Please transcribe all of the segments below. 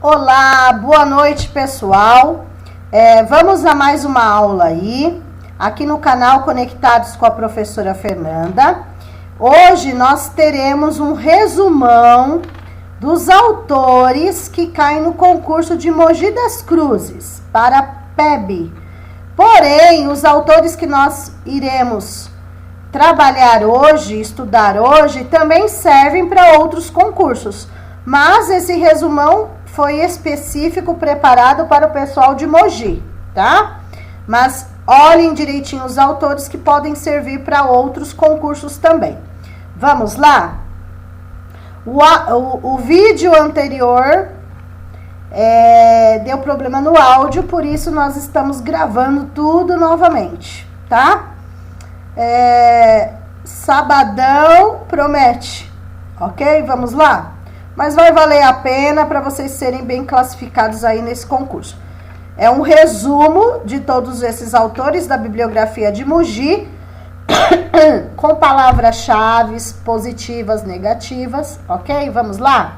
Olá, boa noite, pessoal. Vamos a mais uma aula aí, aqui no canal Conectados com a Professora Fernanda. Hoje nós teremos um resumão dos autores que caem no concurso de Mogi das Cruzes, para PEB. Porém, os autores que nós iremos trabalhar hoje, estudar hoje, também servem para outros concursos. Mas esse resumão foi específico, preparado para o pessoal de Mogi, tá? Mas olhem direitinho os autores que podem servir para outros concursos também. Vamos lá? O vídeo anterior deu problema no áudio, por isso nós estamos gravando tudo novamente, tá? Sabadão promete, ok? Vamos lá? Mas vai valer a pena para vocês serem bem classificados aí nesse concurso. É um resumo de todos esses autores da bibliografia de Mogi, com palavras-chave positivas, negativas, ok? Vamos lá?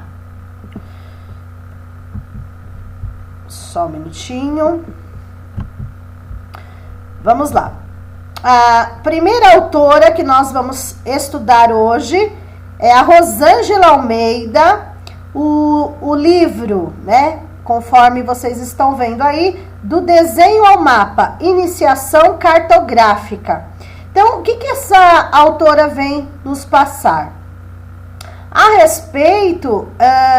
Só um minutinho. Vamos lá. A primeira autora que nós vamos estudar hoje é a Rosângela Almeida, o livro, né, conforme vocês estão vendo aí, do desenho ao mapa, iniciação cartográfica. Então, o que essa autora vem nos passar? A respeito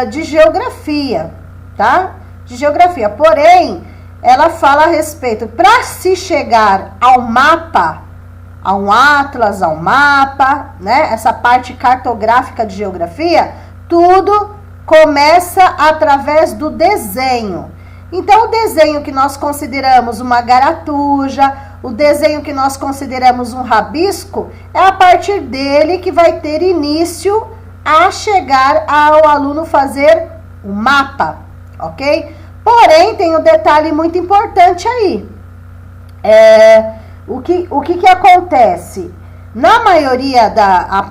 de geografia, tá? De geografia, porém, ela fala a respeito, para se chegar ao mapa, a um atlas, a um mapa, né? Essa parte cartográfica de geografia, tudo começa através do desenho. Então, o desenho que nós consideramos uma garatuja, o desenho que nós consideramos um rabisco, é a partir dele que vai ter início a chegar ao aluno fazer o mapa, ok? Porém, tem um detalhe muito importante aí. O que acontece? Na maioria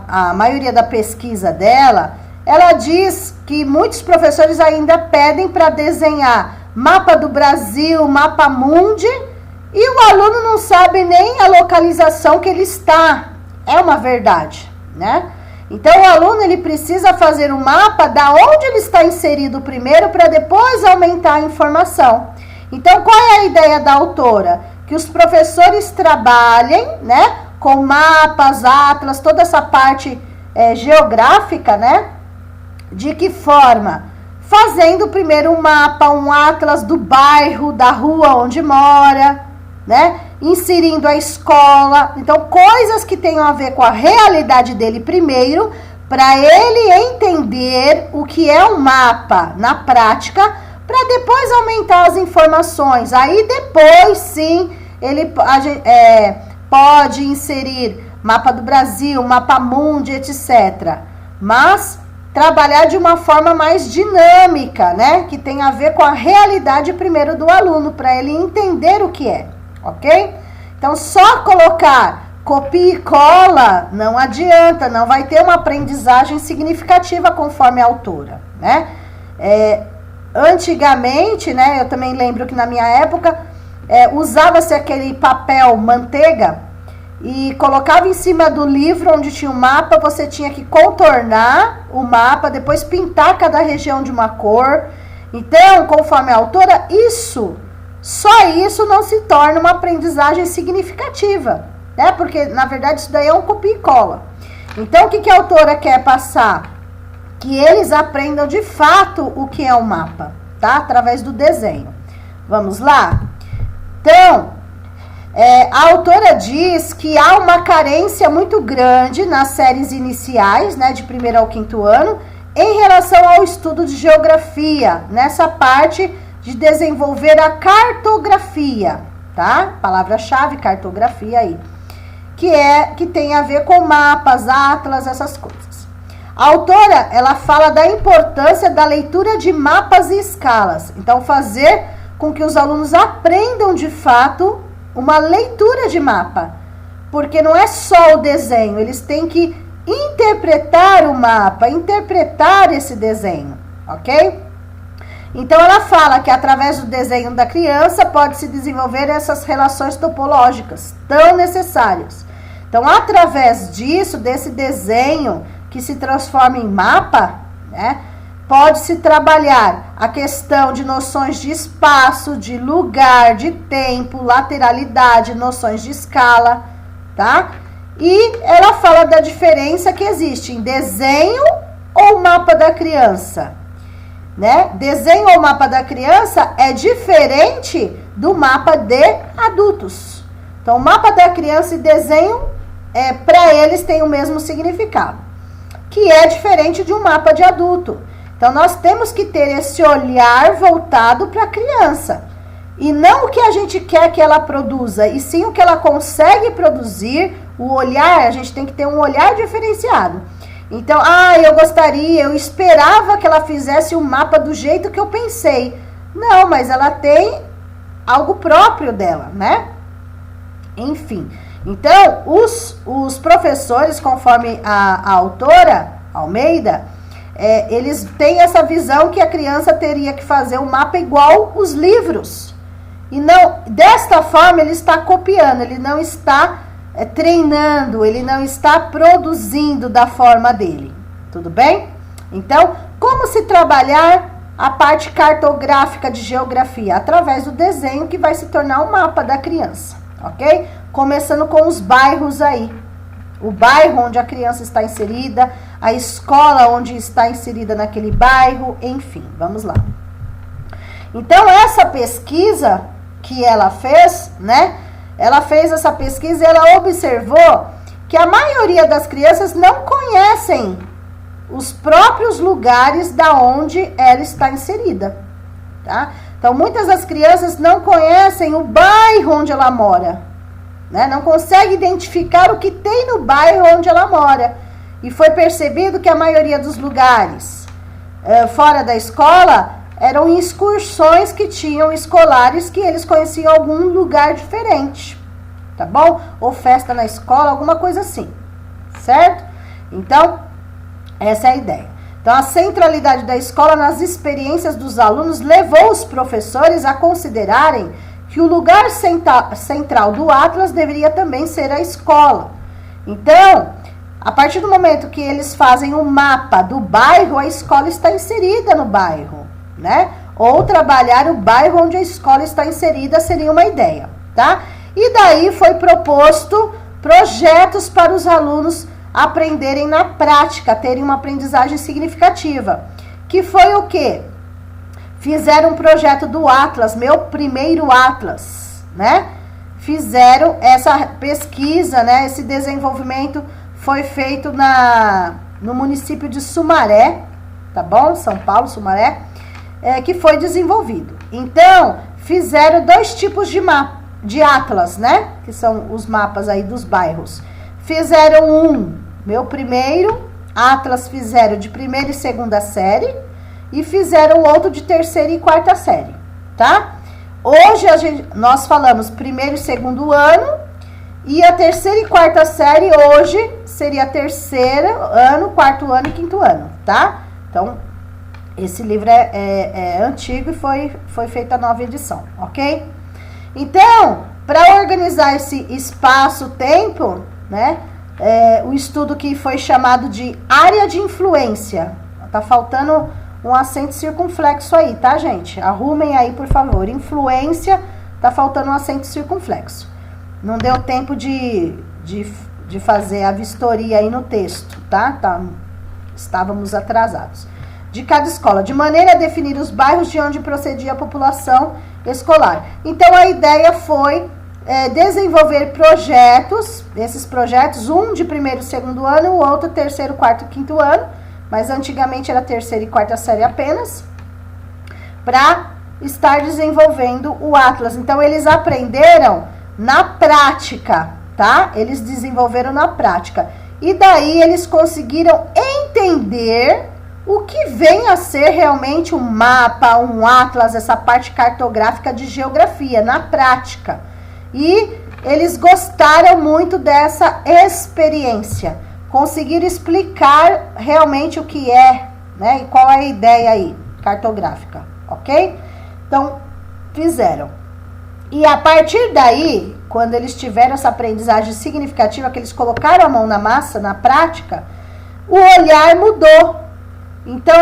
a maioria da pesquisa dela, ela diz que muitos professores ainda pedem para desenhar mapa do Brasil, mapa mundi, e o aluno não sabe nem a localização que ele está. É uma verdade, né? Então, o aluno ele precisa fazer um mapa da onde ele está inserido primeiro, para depois aumentar a informação. Então, qual é a ideia da autora? Que os professores trabalhem, né, com mapas, atlas, toda essa parte geográfica, né? De que forma? Fazendo primeiro um mapa, um atlas do bairro, da rua onde mora, né? Inserindo a escola. Então, coisas que tenham a ver com a realidade dele primeiro, para ele entender o que é um mapa na prática, para depois aumentar as informações. Aí depois, sim, ele pode inserir mapa do Brasil, mapa mundi, etc. Mas trabalhar de uma forma mais dinâmica, né? Que tem a ver com a realidade primeiro do aluno, para ele entender o que é, ok? Então, só colocar copia e cola não adianta, não vai ter uma aprendizagem significativa conforme a autora, né? Antigamente, né, eu também lembro que na minha época, usava-se aquele papel manteiga e colocava em cima do livro onde tinha o mapa, você tinha que contornar o mapa, depois pintar cada região de uma cor. Então, conforme a autora, só isso não se torna uma aprendizagem significativa, né? Porque, na verdade, isso daí é um copia e cola. Então, o que a autora quer passar? Que eles aprendam de fato o que é um mapa, tá? Através do desenho. Vamos lá? Então, a autora diz que há uma carência muito grande nas séries iniciais, né, de 1º ao 5º ano, em relação ao estudo de geografia, nessa parte de desenvolver a cartografia, tá? Palavra-chave, cartografia aí. Que tem a ver com mapas, atlas, essas coisas. A autora, ela fala da importância da leitura de mapas e escalas. Então, fazer com que os alunos aprendam de fato uma leitura de mapa. Porque não é só o desenho, eles têm que interpretar o mapa, interpretar esse desenho, ok? Então, ela fala que através do desenho da criança pode-se desenvolver essas relações topológicas tão necessárias. Então, através disso, desse desenho que se transforma em mapa, né, pode-se trabalhar a questão de noções de espaço, de lugar, de tempo, lateralidade, noções de escala, tá? E ela fala da diferença que existe em desenho ou mapa da criança, né? Desenho ou mapa da criança é diferente do mapa de adultos. Então, o mapa da criança e desenho, para eles, tem o mesmo significado, que é diferente de um mapa de adulto. Então, nós temos que ter esse olhar voltado para a criança. E não o que a gente quer que ela produza, e sim o que ela consegue produzir. O olhar, a gente tem que ter um olhar diferenciado. Então, eu esperava que ela fizesse um mapa do jeito que eu pensei. Não, mas ela tem algo próprio dela, né? Enfim, então, os professores, conforme a autora, Almeida, eles têm essa visão que a criança teria que fazer um mapa igual os livros. E não, desta forma, ele está copiando, ele não está treinando, ele não está produzindo da forma dele. Tudo bem? Então, como se trabalhar a parte cartográfica de geografia? Através do desenho que vai se tornar um mapa da criança, ok? Começando com os bairros aí. O bairro onde a criança está inserida, a escola onde está inserida naquele bairro, enfim, vamos lá. Então, essa pesquisa que ela fez, né? Ela fez essa pesquisa e ela observou que a maioria das crianças não conhecem os próprios lugares da onde ela está inserida, tá? Então, muitas das crianças não conhecem o bairro onde ela mora, né? Não consegue identificar o que tem no bairro onde ela mora. E foi percebido que a maioria dos lugares fora da escola eram excursões que tinham escolares que eles conheciam algum lugar diferente, tá bom? Ou festa na escola, alguma coisa assim, certo? Então, essa é a ideia. Então, a centralidade da escola nas experiências dos alunos levou os professores a considerarem que o lugar central do Atlas deveria também ser a escola. Então, a partir do momento que eles fazem um mapa do bairro, a escola está inserida no bairro, né? Ou trabalhar o bairro onde a escola está inserida seria uma ideia, tá? E daí foi proposto projetos para os alunos aprenderem na prática, terem uma aprendizagem significativa. Que foi o quê? Fizeram um projeto do Atlas, meu primeiro Atlas, né? Fizeram essa pesquisa, né? Esse desenvolvimento foi feito no município de Sumaré, tá bom? São Paulo, Sumaré, que foi desenvolvido. Então, fizeram 2 tipos de Atlas, né? Que são os mapas aí dos bairros. Fizeram meu primeiro Atlas, fizeram de 1ª e 2ª série, e fizeram outro de 3ª e 4ª série, tá? Hoje nós falamos 1º e 2º ano, e a 3ª e 4ª série hoje seria 3º ano, 4º ano e 5º ano, tá? Então, esse livro é antigo e foi feita a nova edição, ok? Então, para organizar esse espaço-tempo, né? O estudo que foi chamado de área de influência. Tá faltando um acento circunflexo aí, tá, gente? Arrumem aí, por favor. Influência, tá faltando um acento circunflexo. Não deu tempo de fazer a vistoria aí no texto, tá? Estávamos atrasados. De cada escola, de maneira a definir os bairros de onde procedia a população escolar. Então, a ideia foi desenvolver projetos, esses projetos, um de 1º e 2º ano, o outro 3º, 4º e 5º ano, mas antigamente era 3ª e 4ª série apenas, para estar desenvolvendo o Atlas. Então, eles aprenderam na prática, tá? Eles desenvolveram na prática. E daí, eles conseguiram entender o que vem a ser realmente um mapa, um Atlas, essa parte cartográfica de geografia, na prática. E eles gostaram muito dessa experiência. Conseguiram explicar realmente o que é, né? E qual é a ideia aí, cartográfica, ok? Então, fizeram. E a partir daí, quando eles tiveram essa aprendizagem significativa, que eles colocaram a mão na massa, na prática, o olhar mudou. Então,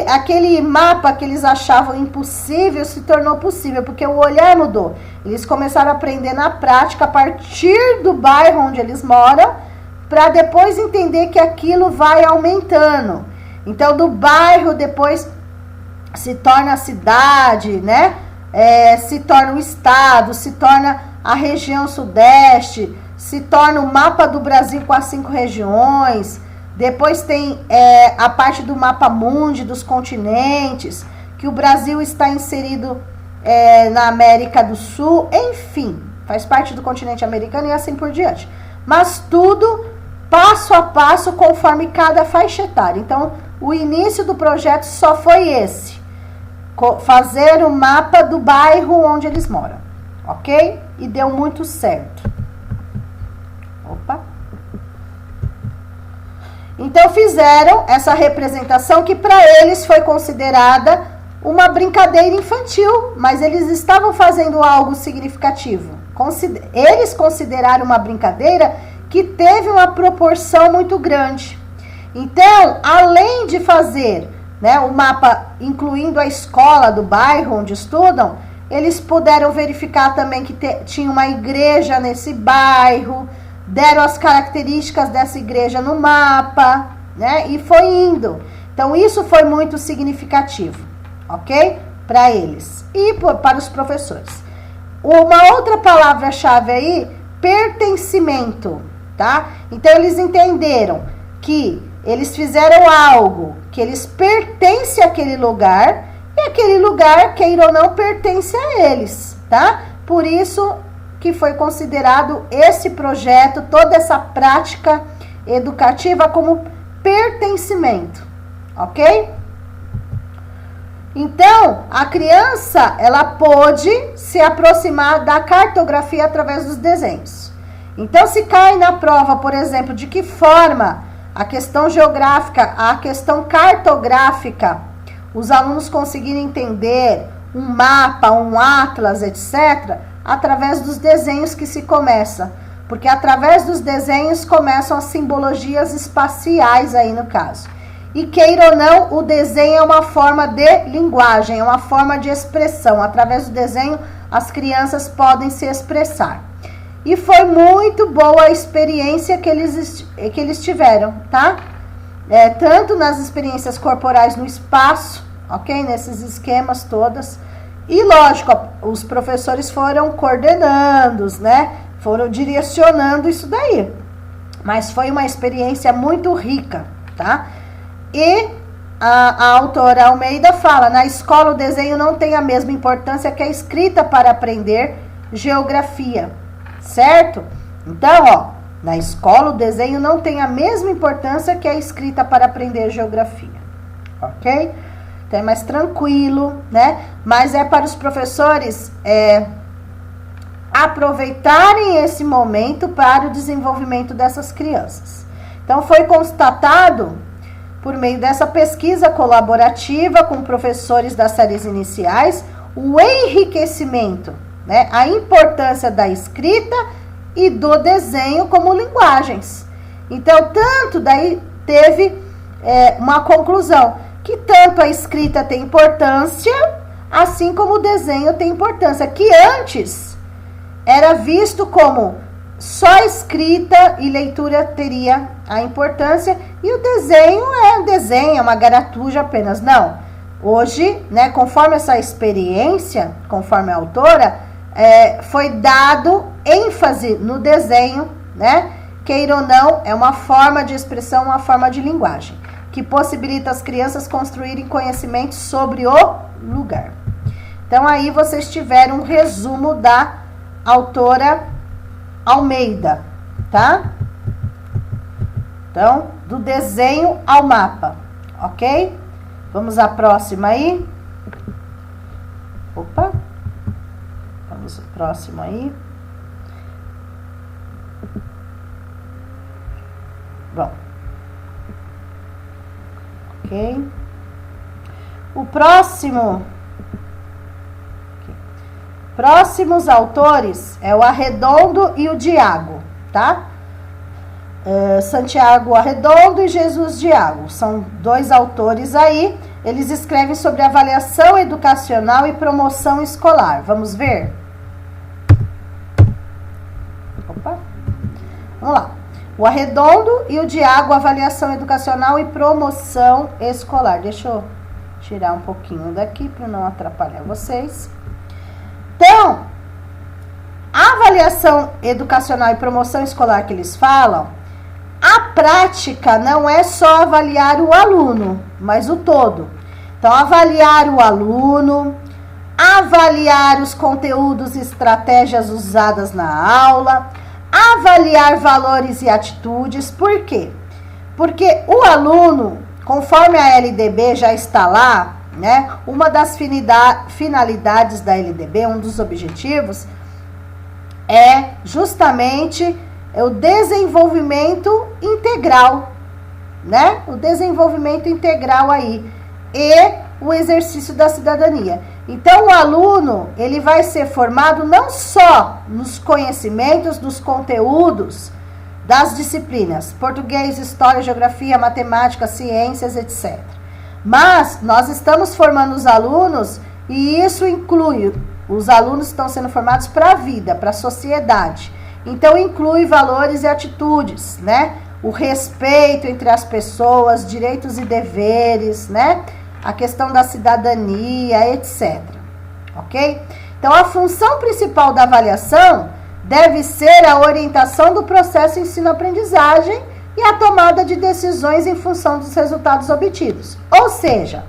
aquele mapa que eles achavam impossível se tornou possível, porque o olhar mudou. Eles começaram a aprender na prática, a partir do bairro onde eles moram, para depois entender que aquilo vai aumentando. Então, do bairro, depois se torna a cidade, né? Se torna o estado, se torna a região sudeste, se torna o mapa do Brasil com as 5 regiões. Depois tem a parte do mapa mundi, dos continentes, que o Brasil está inserido na América do Sul, enfim, faz parte do continente americano e assim por diante. Mas tudo passo a passo, conforme cada faixa etária. Então, o início do projeto só foi esse: fazer o mapa do bairro onde eles moram, ok? E deu muito certo. Opa! Então, fizeram essa representação que para eles foi considerada uma brincadeira infantil, mas eles estavam fazendo algo significativo. Eles consideraram uma brincadeira que teve uma proporção muito grande. Então, além de fazer, né, o mapa incluindo a escola do bairro onde estudam, eles puderam verificar também que tinha uma igreja nesse bairro, deram as características dessa igreja no mapa, né, e foi indo. Então, isso foi muito significativo, ok? Para eles e para os professores. Uma outra palavra-chave aí, pertencimento, tá? Então, eles entenderam que eles fizeram algo que eles pertencem àquele lugar, e aquele lugar, queira ou não, pertence a eles, tá? Por isso que foi considerado esse projeto, toda essa prática educativa como pertencimento, ok? Então, a criança, ela pôde se aproximar da cartografia através dos desenhos. Então, se cai na prova, por exemplo, de que forma a questão geográfica, a questão cartográfica, os alunos conseguirem entender um mapa, um atlas, etc., através dos desenhos que se começa. Porque através dos desenhos começam as simbologias espaciais aí no caso. E queira ou não, o desenho é uma forma de linguagem, é uma forma de expressão. Através do desenho, as crianças podem se expressar. E foi muito boa a experiência que eles tiveram, tá? Tanto nas experiências corporais no espaço, ok? Nesses esquemas todas. E, lógico, os professores foram coordenando, né? Foram direcionando isso daí. Mas foi uma experiência muito rica, tá? E a autora Almeida fala, na escola o desenho não tem a mesma importância que a escrita para aprender geografia, certo? Então, ó, na escola o desenho não tem a mesma importância que a escrita para aprender geografia, ok? Então é mais tranquilo, né? Mas é para os professores aproveitarem esse momento para o desenvolvimento dessas crianças. Então foi constatado, por meio dessa pesquisa colaborativa com professores das séries iniciais, o enriquecimento, né? A importância da escrita e do desenho como linguagens. Então, tanto daí teve uma conclusão, que tanto a escrita tem importância, assim como o desenho tem importância, que antes era visto como só escrita e leitura teria a importância, e o desenho é uma garatuja apenas. Não. Hoje, né, conforme essa experiência, conforme a autora, foi dado ênfase no desenho, né? Queira ou não, é uma forma de expressão, uma forma de linguagem, que possibilita as crianças construírem conhecimento sobre o lugar. Então, aí vocês tiveram um resumo da autora Almeida, tá? Então, do desenho ao mapa, ok? Vamos à próxima aí. Opa. Vamos ao próximo aí. Bom. Ok. O próximo Próximos autores é o Arredondo e o Diago, tá? Santiago Arredondo e Jesus Diago. São 2 autores aí. Eles escrevem sobre avaliação educacional e promoção escolar. Vamos ver? Opa. Vamos lá. O Arredondo e o Diago, avaliação educacional e promoção escolar. Deixa eu tirar um pouquinho daqui para não atrapalhar vocês. Então, a avaliação educacional e promoção escolar que eles falam, a prática não é só avaliar o aluno, mas o todo. Então, avaliar o aluno, avaliar os conteúdos e estratégias usadas na aula, avaliar valores e atitudes. Por quê? Porque o aluno, conforme a LDB já está lá, né? Uma das finalidades da LDB, um dos objetivos, é justamente o desenvolvimento integral, né? O desenvolvimento integral aí e o exercício da cidadania. Então, o aluno, ele vai ser formado não só nos conhecimentos, dos conteúdos das disciplinas, português, história, geografia, matemática, ciências, etc. Mas nós estamos formando os alunos e isso inclui, os alunos estão sendo formados para a vida, para a sociedade. Então, inclui valores e atitudes, né? O respeito entre as pessoas, direitos e deveres, né? A questão da cidadania, etc. Ok? Então, a função principal da avaliação deve ser a orientação do processo ensino-aprendizagem e a tomada de decisões em função dos resultados obtidos. Ou seja,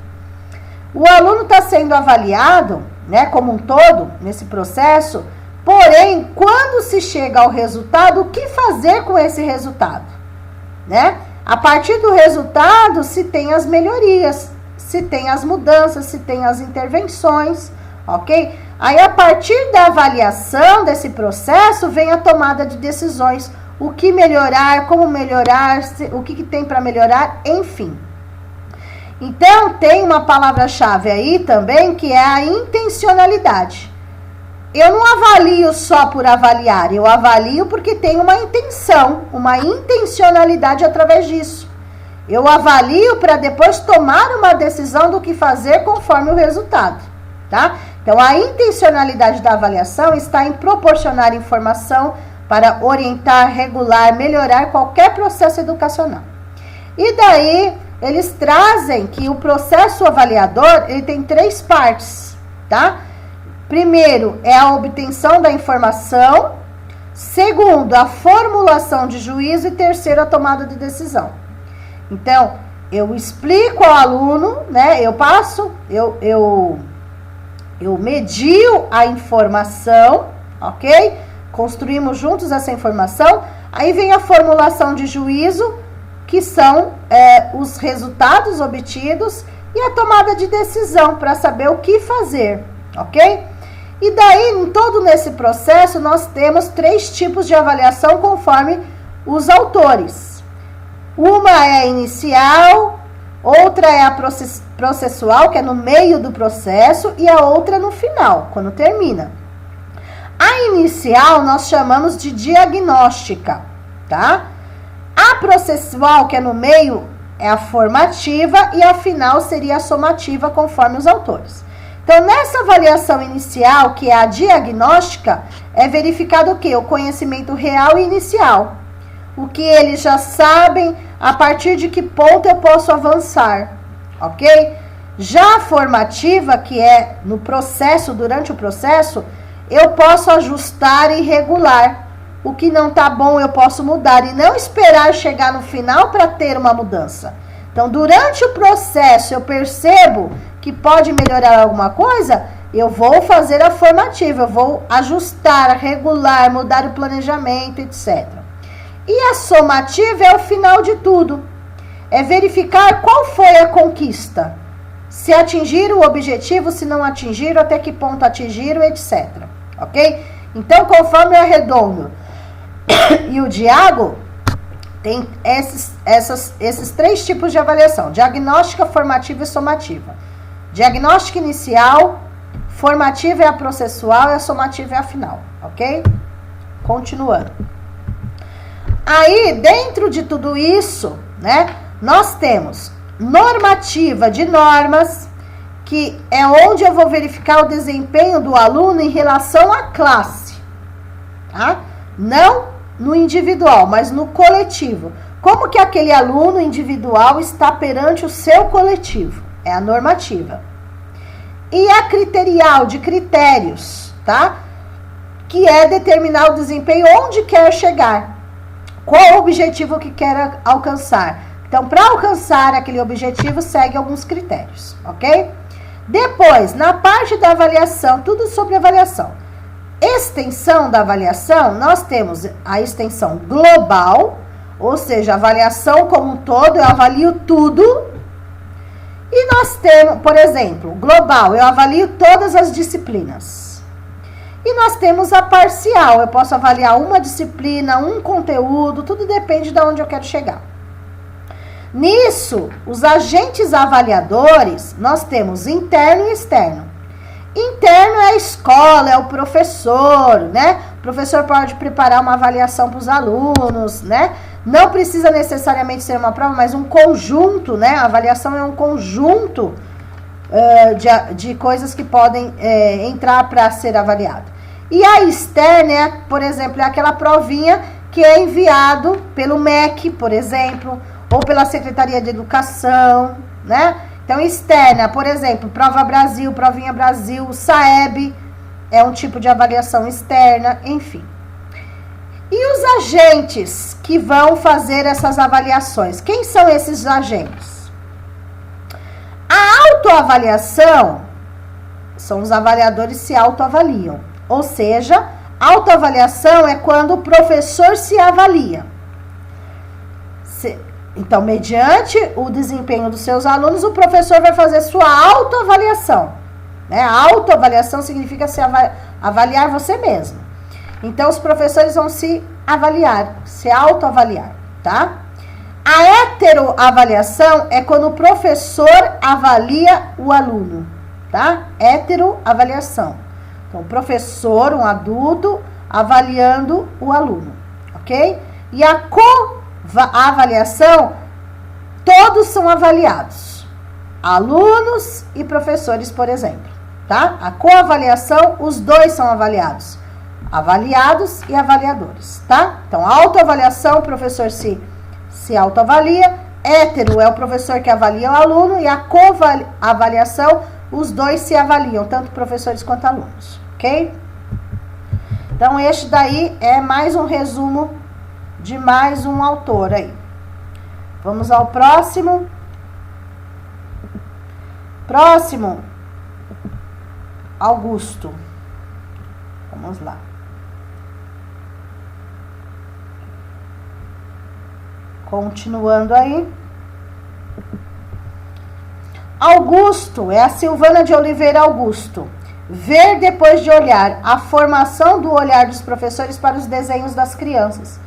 o aluno está sendo avaliado, né, como um todo, nesse processo, porém, quando se chega ao resultado, o que fazer com esse resultado? Né? A partir do resultado, se tem as melhorias, se tem as mudanças, se tem as intervenções, ok? Aí, a partir da avaliação desse processo, vem a tomada de decisões, o que melhorar, como melhorar, o que tem para melhorar, enfim. Então, tem uma palavra-chave aí também, que é a intencionalidade. Eu não avalio só por avaliar, eu avalio porque tem uma intenção, uma intencionalidade através disso. Eu avalio para depois tomar uma decisão do que fazer conforme o resultado, tá? Então, a intencionalidade da avaliação está em proporcionar informação para orientar, regular, melhorar qualquer processo educacional. E daí, eles trazem que o processo avaliador, ele tem 3 partes, tá? Primeiro, é a obtenção da informação. Segundo, a formulação de juízo. E terceiro, a tomada de decisão. Então, eu explico ao aluno, né? Eu medio a informação, ok? Construímos juntos essa informação. Aí vem a formulação de juízo, que são os resultados obtidos, e a tomada de decisão para saber o que fazer, ok? E daí, em todo nesse processo, nós temos 3 tipos de avaliação conforme os autores. Uma é a inicial, outra é a processual, que é no meio do processo, e a outra no final, quando termina. A inicial nós chamamos de diagnóstica, tá? A processual, que é no meio, é a formativa, e a final seria a somativa, conforme os autores. Então, nessa avaliação inicial, que é a diagnóstica, é verificado o quê? O conhecimento real e inicial. O que eles já sabem, a partir de que ponto eu posso avançar, ok? Já a formativa, que é no processo, durante o processo, eu posso ajustar e regular. O que não está bom, eu posso mudar e não esperar chegar no final para ter uma mudança. Então, durante o processo, eu percebo que pode melhorar alguma coisa, eu vou fazer a formativa, eu vou ajustar, regular, mudar o planejamento, etc. E a somativa é o final de tudo. É verificar qual foi a conquista. Se atingiram o objetivo, se não atingiram, até que ponto atingiram, etc. Ok? Então, conforme o Arredondo e o Diago, tem esses 3 tipos de avaliação: diagnóstica, formativa e somativa. Diagnóstica inicial, formativa é a processual e a somativa é a final, ok? Continuando. Aí, dentro de tudo isso, né, nós temos normativa de normas, que é onde eu vou verificar o desempenho do aluno em relação à classe, tá? Não no individual, mas no coletivo. Como que aquele aluno individual está perante o seu coletivo? É a normativa. E a criterial, de critérios, tá? Que é determinar o desempenho onde quer chegar. Qual o objetivo que quer alcançar? Então, para alcançar aquele objetivo, segue alguns critérios, ok? Depois, na parte da avaliação, tudo sobre avaliação. Extensão da avaliação, nós temos a extensão global, ou seja, avaliação como um todo, eu avalio tudo. E nós temos, por exemplo, global, eu avalio todas as disciplinas. E nós temos a parcial, eu posso avaliar uma disciplina, um conteúdo, tudo depende de onde eu quero chegar. Nisso, os agentes avaliadores, nós temos interno e externo. Interno é a escola, é o professor, né? O professor pode preparar uma avaliação para os alunos, né? Não precisa necessariamente ser uma prova, mas um conjunto, né? A avaliação é um conjunto de coisas que podem entrar para ser avaliado. E a externa é, por exemplo, é aquela provinha que é enviado pelo MEC, por exemplo, ou pela Secretaria de Educação, né? Então, externa, por exemplo, Prova Brasil, Provinha Brasil, o SAEB é um tipo de avaliação externa, enfim. E os agentes que vão fazer essas avaliações? Quem são esses agentes? A autoavaliação são os avaliadores que se autoavaliam. Ou seja, autoavaliação é quando o professor se avalia. Então, mediante o desempenho dos seus alunos, o professor vai fazer sua autoavaliação. Né? A autoavaliação significa se avaliar você mesmo. Então, os professores vão se avaliar, se autoavaliar, tá? A heteroavaliação é quando o professor avalia o aluno, tá? Heteroavaliação. Então, o professor, um adulto, avaliando o aluno, ok? E a avaliação, todos são avaliados, alunos e professores, por exemplo, tá? A coavaliação, os dois são avaliados, avaliados e avaliadores, tá? Então, autoavaliação, o professor se autoavalia, hétero é o professor que avalia o aluno e a coavaliação, os dois se avaliam, tanto professores quanto alunos, ok? Então, este daí é mais um resumo de mais um autor aí. Vamos ao próximo. Próximo, Augusto. Vamos lá. Continuando aí. Augusto, é a Silvana de Oliveira Augusto. Ver depois de olhar, a formação do olhar dos professores para os desenhos das crianças.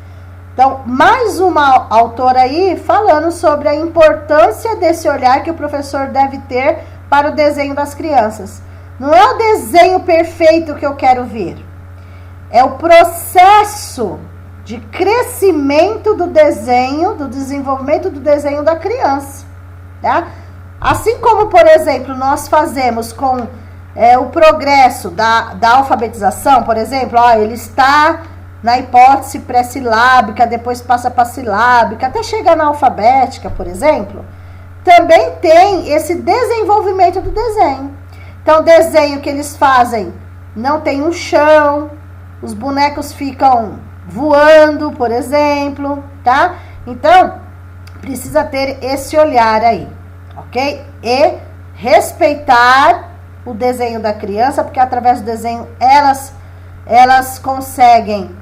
Então, mais uma autora aí falando sobre a importância desse olhar que o professor deve ter para o desenho das crianças. Não é o desenho perfeito que eu quero ver. É o processo de crescimento do desenho, do desenvolvimento do desenho da criança. Tá? Assim como, por exemplo, nós fazemos com o progresso da alfabetização, por exemplo, ele está na hipótese pré-silábica, depois passa para silábica, até chegar na alfabética, por exemplo, também tem esse desenvolvimento do desenho. Então, o desenho que eles fazem não tem um chão, os bonecos ficam voando, por exemplo, tá? Então, precisa ter esse olhar aí, ok? E respeitar o desenho da criança, porque através do desenho elas conseguem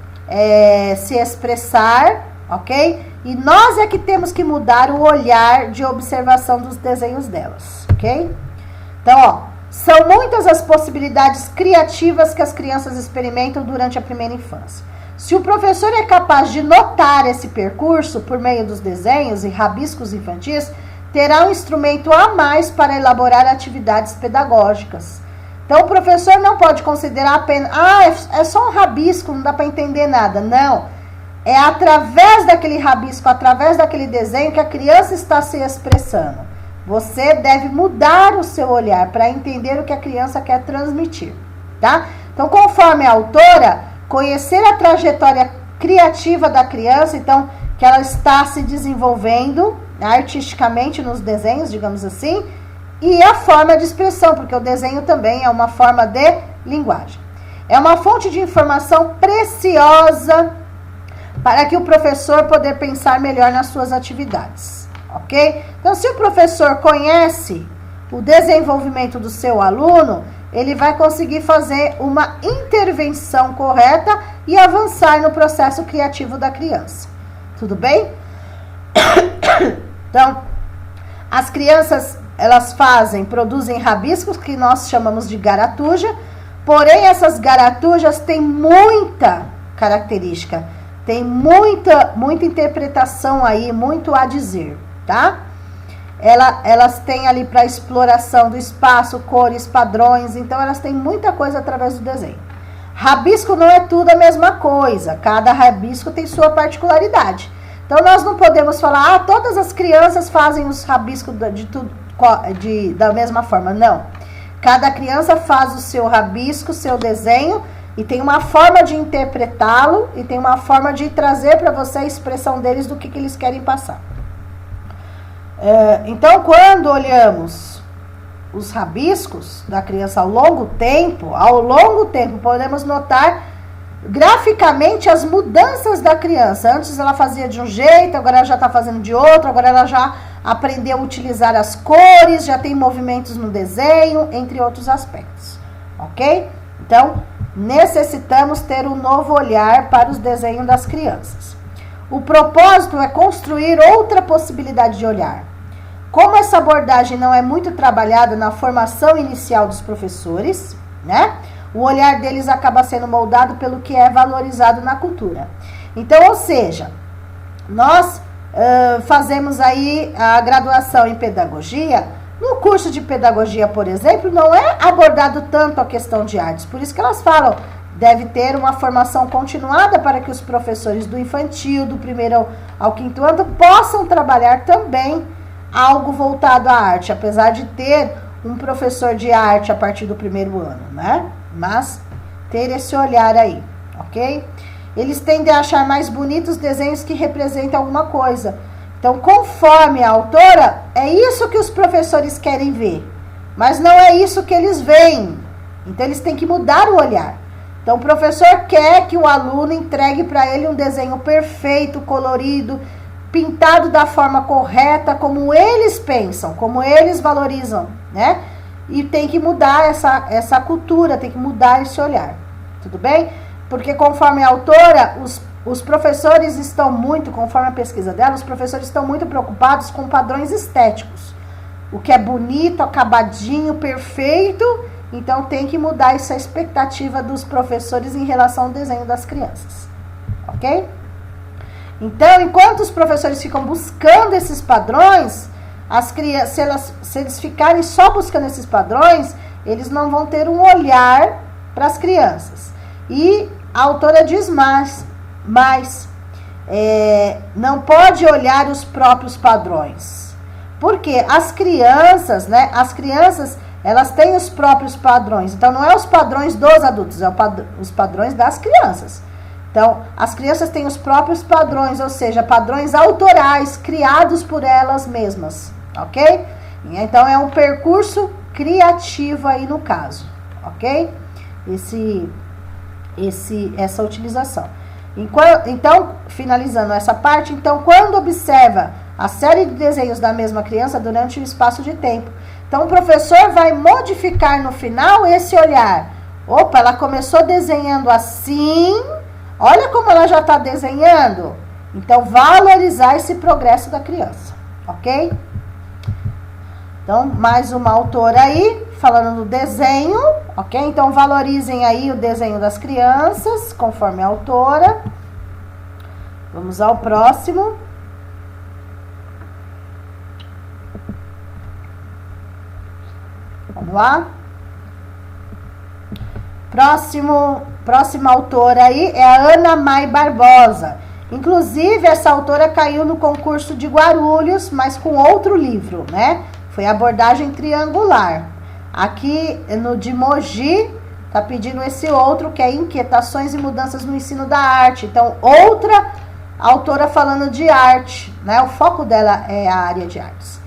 se expressar, ok? E nós é que temos que mudar o olhar de observação dos desenhos delas, ok? Então, são muitas as possibilidades criativas que as crianças experimentam durante a primeira infância. Se o professor é capaz de notar esse percurso por meio dos desenhos e rabiscos infantis, terá um instrumento a mais para elaborar atividades pedagógicas. Então, o professor não pode considerar apenas, é só um rabisco, não dá para entender nada. Não. É através daquele rabisco, através daquele desenho que a criança está se expressando. Você deve mudar o seu olhar para entender o que a criança quer transmitir, tá? Então, conforme a autora, conhecer a trajetória criativa da criança, então, que ela está se desenvolvendo artisticamente nos desenhos, digamos assim, e a forma de expressão, porque o desenho também é uma forma de linguagem. É uma fonte de informação preciosa para que o professor poder pensar melhor nas suas atividades, ok? Então, se o professor conhece o desenvolvimento do seu aluno, ele vai conseguir fazer uma intervenção correta e avançar no processo criativo da criança. Tudo bem? Então, as crianças, elas produzem rabiscos que nós chamamos de garatuja, porém essas garatujas têm muita característica, tem muita interpretação aí, muito a dizer, tá? Elas têm ali para exploração do espaço, cores, padrões, então elas têm muita coisa através do desenho. Rabisco não é tudo a mesma coisa, cada rabisco tem sua particularidade. Então nós não podemos falar, todas as crianças fazem os rabiscos da mesma forma, não. Cada criança faz o seu rabisco, o seu desenho, e tem uma forma de interpretá-lo, e tem uma forma de trazer para você a expressão deles do que eles querem passar. Então, quando olhamos os rabiscos da criança ao longo tempo, podemos notar graficamente as mudanças da criança. Antes ela fazia de um jeito, agora ela já está fazendo de outro, agora ela já aprendeu a utilizar as cores, já tem movimentos no desenho, entre outros aspectos, ok? Então, necessitamos ter um novo olhar para os desenhos das crianças. O propósito é construir outra possibilidade de olhar. Como essa abordagem não é muito trabalhada na formação inicial dos professores, né? O olhar deles acaba sendo moldado pelo que é valorizado na cultura. Então, ou seja, nós fazemos aí a graduação em pedagogia. No curso de pedagogia, por exemplo, não é abordado tanto a questão de artes. Por isso que elas falam, deve ter uma formação continuada para que os professores do infantil, do 1º ao 5º ano, possam trabalhar também algo voltado à arte, apesar de ter um professor de arte a partir do 1º ano, né? Mas ter esse olhar aí, ok? Eles tendem a achar mais bonitos desenhos que representam alguma coisa. Então, conforme a autora, é isso que os professores querem ver, mas não é isso que eles veem. Então, eles têm que mudar o olhar. Então, o professor quer que o aluno entregue para ele um desenho perfeito, colorido, pintado da forma correta, como eles pensam, como eles valorizam, né? E tem que mudar essa cultura, tem que mudar esse olhar, tudo bem? Porque conforme a autora, os professores estão muito, conforme a pesquisa dela, os professores estão muito preocupados com padrões estéticos. O que é bonito, acabadinho, perfeito, então tem que mudar essa expectativa dos professores em relação ao desenho das crianças, ok? Então, enquanto os professores ficam buscando esses padrões, as crianças, se eles ficarem só buscando esses padrões, eles não vão ter um olhar para as crianças. E a autora diz mais não pode olhar os próprios padrões. Porque as crianças, né? As crianças, elas têm os próprios padrões. Então, não é os padrões dos adultos, é os padrões das crianças. Então, as crianças têm os próprios padrões, ou seja, padrões autorais criados por elas mesmas, ok? Então, é um percurso criativo aí no caso, ok? Essa utilização. Então, finalizando essa parte, então, quando observa a série de desenhos da mesma criança durante um espaço de tempo, então o professor vai modificar no final esse olhar. Opa, ela começou desenhando assim, olha como ela já está desenhando. Então, valorizar esse progresso da criança, ok? Então, mais uma autora aí, falando do desenho, ok? Então, valorizem aí o desenho das crianças, conforme a autora. Vamos ao próximo. Vamos lá? Próxima autora aí é a Ana May Barbosa. Inclusive, essa autora caiu no concurso de Guarulhos, mas com outro livro, né? Foi Abordagem Triangular. Aqui no de Mogi, tá pedindo esse outro, que é Inquietações e Mudanças no Ensino da Arte. Então, outra autora falando de arte, né? O foco dela é a área de artes.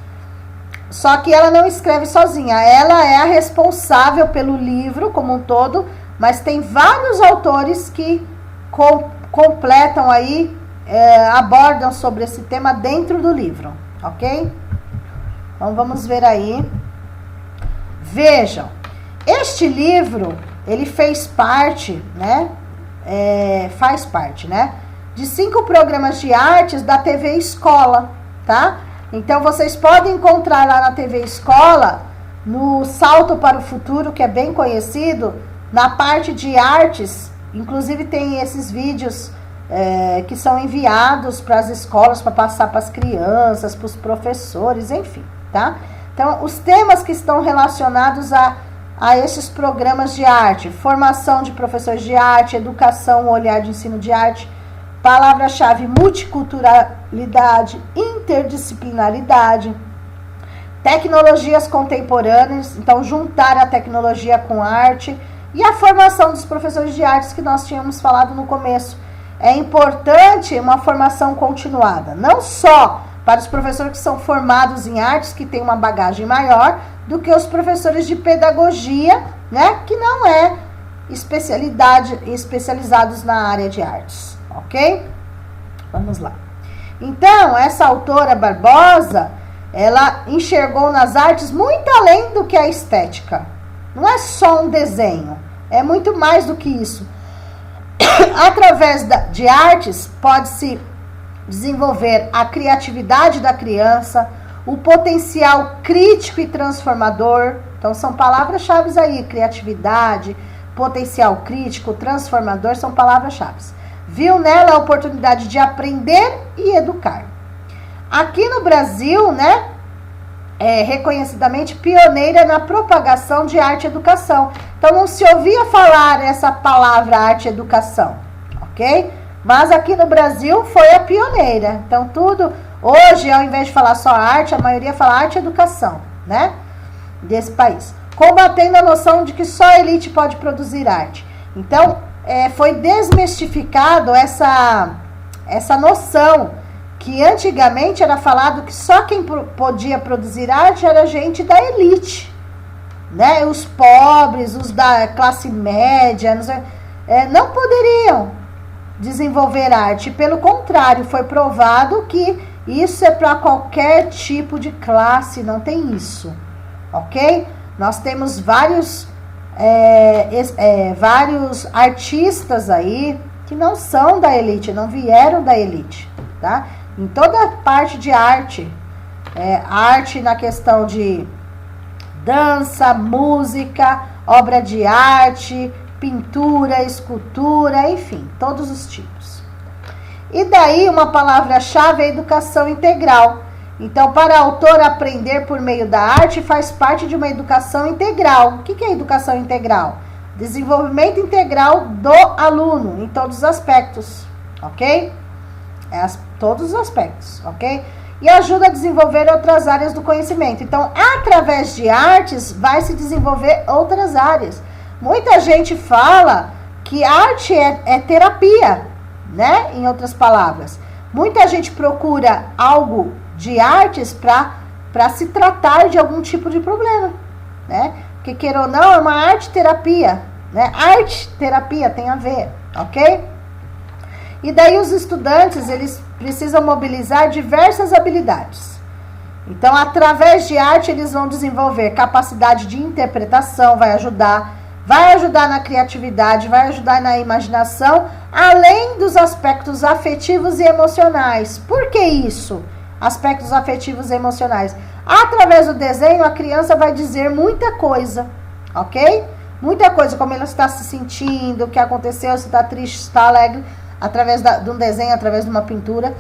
Só que ela não escreve sozinha, ela é a responsável pelo livro como um todo, mas tem vários autores que completam aí, abordam sobre esse tema dentro do livro, ok? Então, vamos ver aí. Vejam, este livro, ele fez parte, né? Faz parte, né? De 5 programas de artes da TV Escola, tá? Então, vocês podem encontrar lá na TV Escola, no Salto para o Futuro, que é bem conhecido, na parte de artes, inclusive tem esses vídeos que são enviados para as escolas, para passar para as crianças, para os professores, enfim, tá? Então, os temas que estão relacionados a esses programas de arte, formação de professores de arte, educação, olhar de ensino de arte, palavra-chave multiculturalidade, interdisciplinaridade, tecnologias contemporâneas, então juntar a tecnologia com a arte, e a formação dos professores de artes que nós tínhamos falado no começo. É importante uma formação continuada, não só para os professores que são formados em artes, que têm uma bagagem maior do que os professores de pedagogia, né, que não é especializados na área de artes, ok? Vamos lá. Então, essa autora Barbosa, ela enxergou nas artes muito além do que a estética. Não é só um desenho, é muito mais do que isso. Através de artes, pode-se desenvolver a criatividade da criança, o potencial crítico e transformador. Então, são palavras-chave aí, criatividade, potencial crítico, transformador, são palavras-chave. Viu nela a oportunidade de aprender e educar. Aqui no Brasil, né, é reconhecidamente pioneira na propagação de arte e educação. Então, não se ouvia falar essa palavra arte e educação, ok? Mas aqui no Brasil foi a pioneira. Então, hoje, ao invés de falar só arte, a maioria fala arte e educação, né? Desse país. Combatendo a noção de que só a elite pode produzir arte. Então, foi desmistificado essa noção que antigamente era falado que só quem podia produzir arte era gente da elite, né? Os pobres, os da classe média, não poderiam desenvolver arte. Pelo contrário, foi provado que isso é para qualquer tipo de classe, não tem isso, ok? Nós temos vários artistas aí que não são da elite, não vieram da elite, tá? Em toda parte de arte, arte na questão de dança, música, obra de arte, pintura, escultura, enfim, todos os tipos. E daí uma palavra-chave é educação integral. Então, para a autora, aprender por meio da arte faz parte de uma educação integral. O que é educação integral? Desenvolvimento integral do aluno, em todos os aspectos, ok? Todos os aspectos, ok? E ajuda a desenvolver outras áreas do conhecimento. Então, através de artes, vai se desenvolver outras áreas. Muita gente fala que arte é terapia, né? Em outras palavras. Muita gente procura algo de artes para se tratar de algum tipo de problema, né? Porque, queira ou não, é uma arte-terapia, né? Arte-terapia tem a ver, ok? E daí os estudantes, eles precisam mobilizar diversas habilidades. Então, através de arte, eles vão desenvolver capacidade de interpretação, vai ajudar na criatividade, vai ajudar na imaginação, além dos aspectos afetivos e emocionais. Por que isso? Aspectos afetivos e emocionais. Através do desenho, a criança vai dizer muita coisa, ok? Muita coisa, como ela está se sentindo, o que aconteceu, se está triste, se está alegre, através de um desenho, através de uma pintura,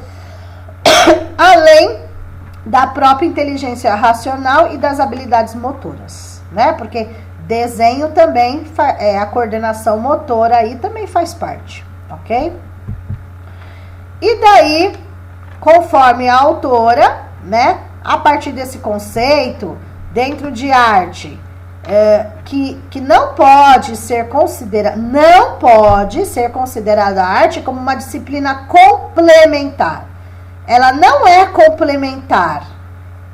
além da própria inteligência racional e das habilidades motoras, né? Porque Desenho também, a coordenação motora aí também faz parte, ok? E daí, conforme a autora, né, a partir desse conceito, dentro de arte, que não pode ser considerada arte como uma disciplina complementar. Ela não é complementar,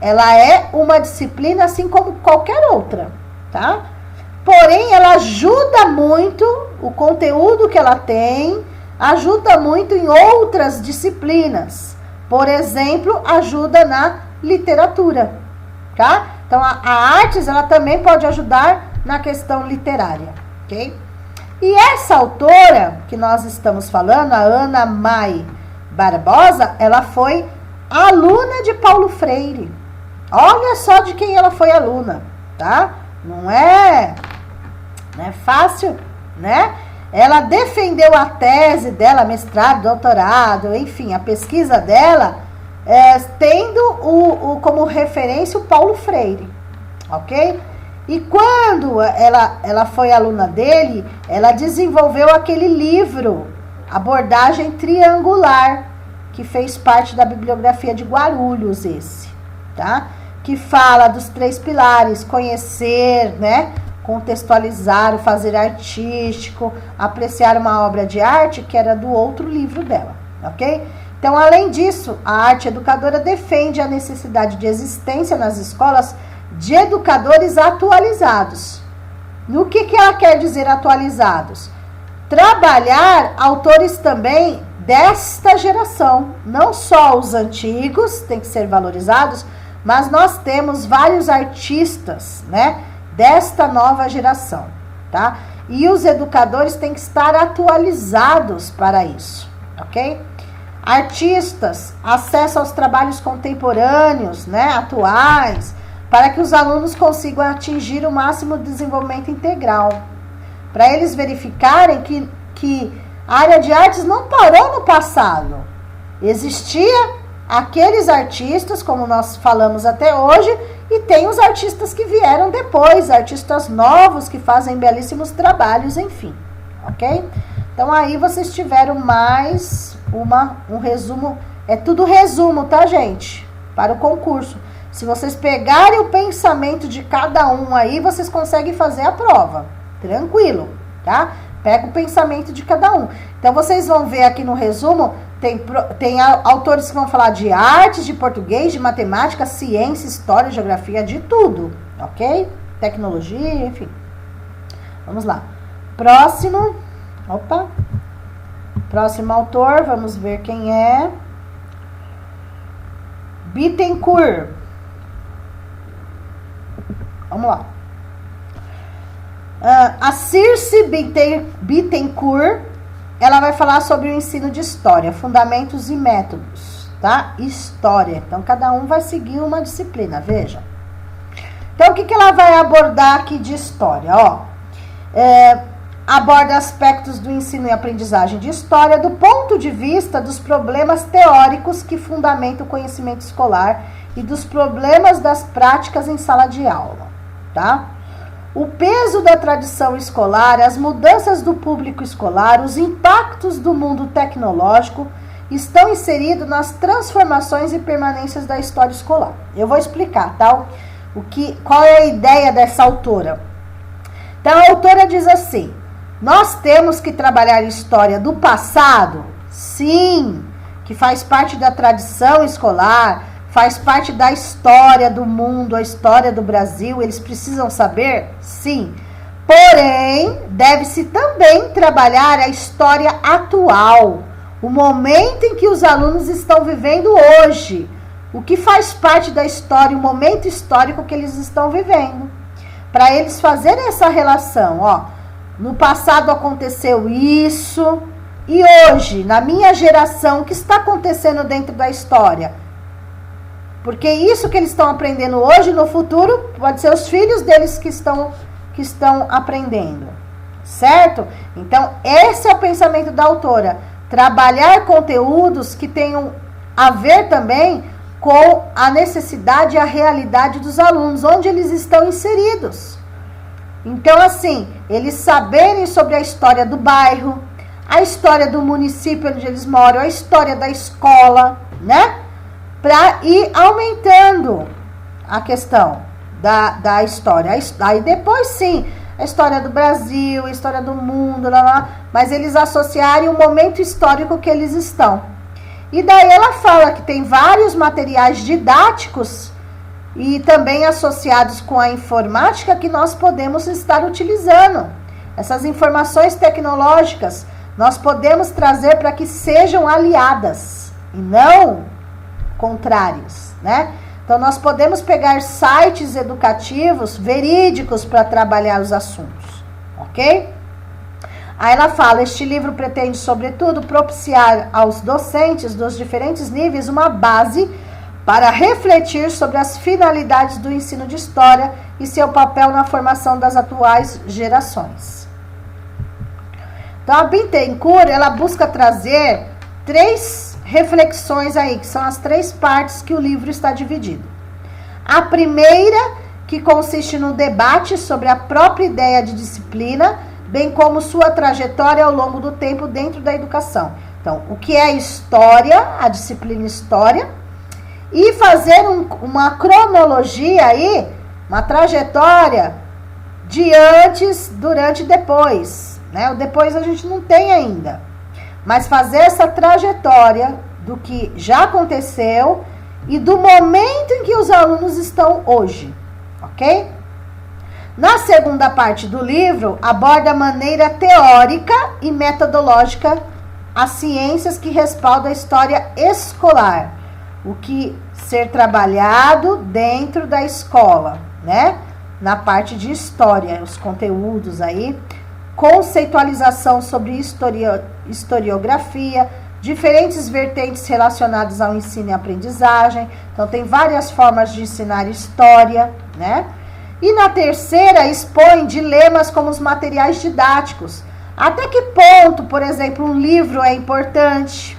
ela é uma disciplina assim como qualquer outra, tá? Porém, ela ajuda muito, o conteúdo que ela tem, ajuda muito em outras disciplinas. Por exemplo, ajuda na literatura, tá? Então, a artes, ela também pode ajudar na questão literária, ok? E essa autora que nós estamos falando, a Ana May Barbosa, ela foi aluna de Paulo Freire. Olha só de quem ela foi aluna, tá? Não é fácil, né? Ela defendeu a tese dela, mestrado, doutorado, enfim, a pesquisa dela, tendo como referência o Paulo Freire, ok? E quando ela foi aluna dele, ela desenvolveu aquele livro, Abordagem Triangular, que fez parte da bibliografia de Guarulhos, tá? Que fala dos 3 pilares: conhecer, né? Contextualizar, o fazer artístico, apreciar uma obra de arte, que era do outro livro dela, ok? Então, além disso, a arte educadora defende a necessidade de existência nas escolas de educadores atualizados. No que ela quer dizer atualizados? Trabalhar autores também desta geração, não só os antigos, tem que ser valorizados, mas nós temos vários artistas, né, desta nova geração, tá? E os educadores têm que estar atualizados para isso, ok? Artistas, acesso aos trabalhos contemporâneos, né, atuais, para que os alunos consigam atingir o máximo desenvolvimento integral. Para eles verificarem que a área de artes não parou no passado. Existia aqueles artistas, como nós falamos até hoje, e tem os artistas que vieram depois, artistas novos que fazem belíssimos trabalhos, enfim, ok? Então, aí vocês tiveram mais um resumo, é tudo resumo, tá, gente? Para o concurso. Se vocês pegarem o pensamento de cada um aí, vocês conseguem fazer a prova, tranquilo, tá? Pega o pensamento de cada um. Então, vocês vão ver aqui no resumo, tem autores que vão falar de artes, de português, de matemática, ciência, história, geografia, de tudo, ok? Tecnologia, enfim. Vamos lá. Próximo autor, vamos ver quem é. Bittencourt. Vamos lá. A Circe Bittencourt, ela vai falar sobre o ensino de história, fundamentos e métodos, tá? História. Então, cada um vai seguir uma disciplina, veja. Então, o que ela vai abordar aqui de história? Aborda aspectos do ensino e aprendizagem de história do ponto de vista dos problemas teóricos que fundamentam o conhecimento escolar e dos problemas das práticas em sala de aula, tá? O peso da tradição escolar, as mudanças do público escolar, os impactos do mundo tecnológico estão inseridos nas transformações e permanências da história escolar. Eu vou explicar, tá? Qual é a ideia dessa autora? Então, a autora diz assim: nós temos que trabalhar a história do passado, sim, que faz parte da tradição escolar, faz parte da história do mundo, a história do Brasil, eles precisam saber? Sim. Porém, deve-se também trabalhar a história atual, o momento em que os alunos estão vivendo hoje, o que faz parte da história, o momento histórico que eles estão vivendo. Para eles fazerem essa relação, no passado aconteceu isso, e hoje, na minha geração, o que está acontecendo dentro da história? Porque isso que eles estão aprendendo hoje, no futuro, pode ser os filhos deles que estão aprendendo, certo? Então, esse é o pensamento da autora. Trabalhar conteúdos que tenham a ver também com a necessidade e a realidade dos alunos, onde eles estão inseridos. Então, assim, eles saberem sobre a história do bairro, a história do município onde eles moram, a história da escola, né? Para ir aumentando a questão da história. Aí depois, sim, a história do Brasil, a história do mundo, mas eles associarem o momento histórico que eles estão. E daí ela fala que tem vários materiais didáticos e também associados com a informática que nós podemos estar utilizando. Essas informações tecnológicas nós podemos trazer para que sejam aliadas e não contrárias, né? Então, nós podemos pegar sites educativos verídicos para trabalhar os assuntos, ok? Aí ela fala, este livro pretende, sobretudo, propiciar aos docentes dos diferentes níveis uma base para refletir sobre as finalidades do ensino de história e seu papel na formação das atuais gerações. Então, a Bittencourt, ela busca trazer 3 reflexões aí, que são as 3 partes que o livro está dividido. A primeira, que consiste no debate sobre a própria ideia de disciplina, bem como sua trajetória ao longo do tempo dentro da educação. Então, o que é história, a disciplina história, e fazer uma cronologia aí, uma trajetória de antes, durante e depois, né? O depois a gente não tem ainda. Mas fazer essa trajetória do que já aconteceu e do momento em que os alunos estão hoje, ok? Na segunda parte do livro, aborda a maneira teórica e metodológica as ciências que respaldam a história escolar, o que ser trabalhado dentro da escola, né? Na parte de história, os conteúdos aí, conceitualização sobre historiografia, diferentes vertentes relacionadas ao ensino e aprendizagem. Então, tem várias formas de ensinar história, né? E na terceira, expõe dilemas como os materiais didáticos. Até que ponto, por exemplo, um livro é importante,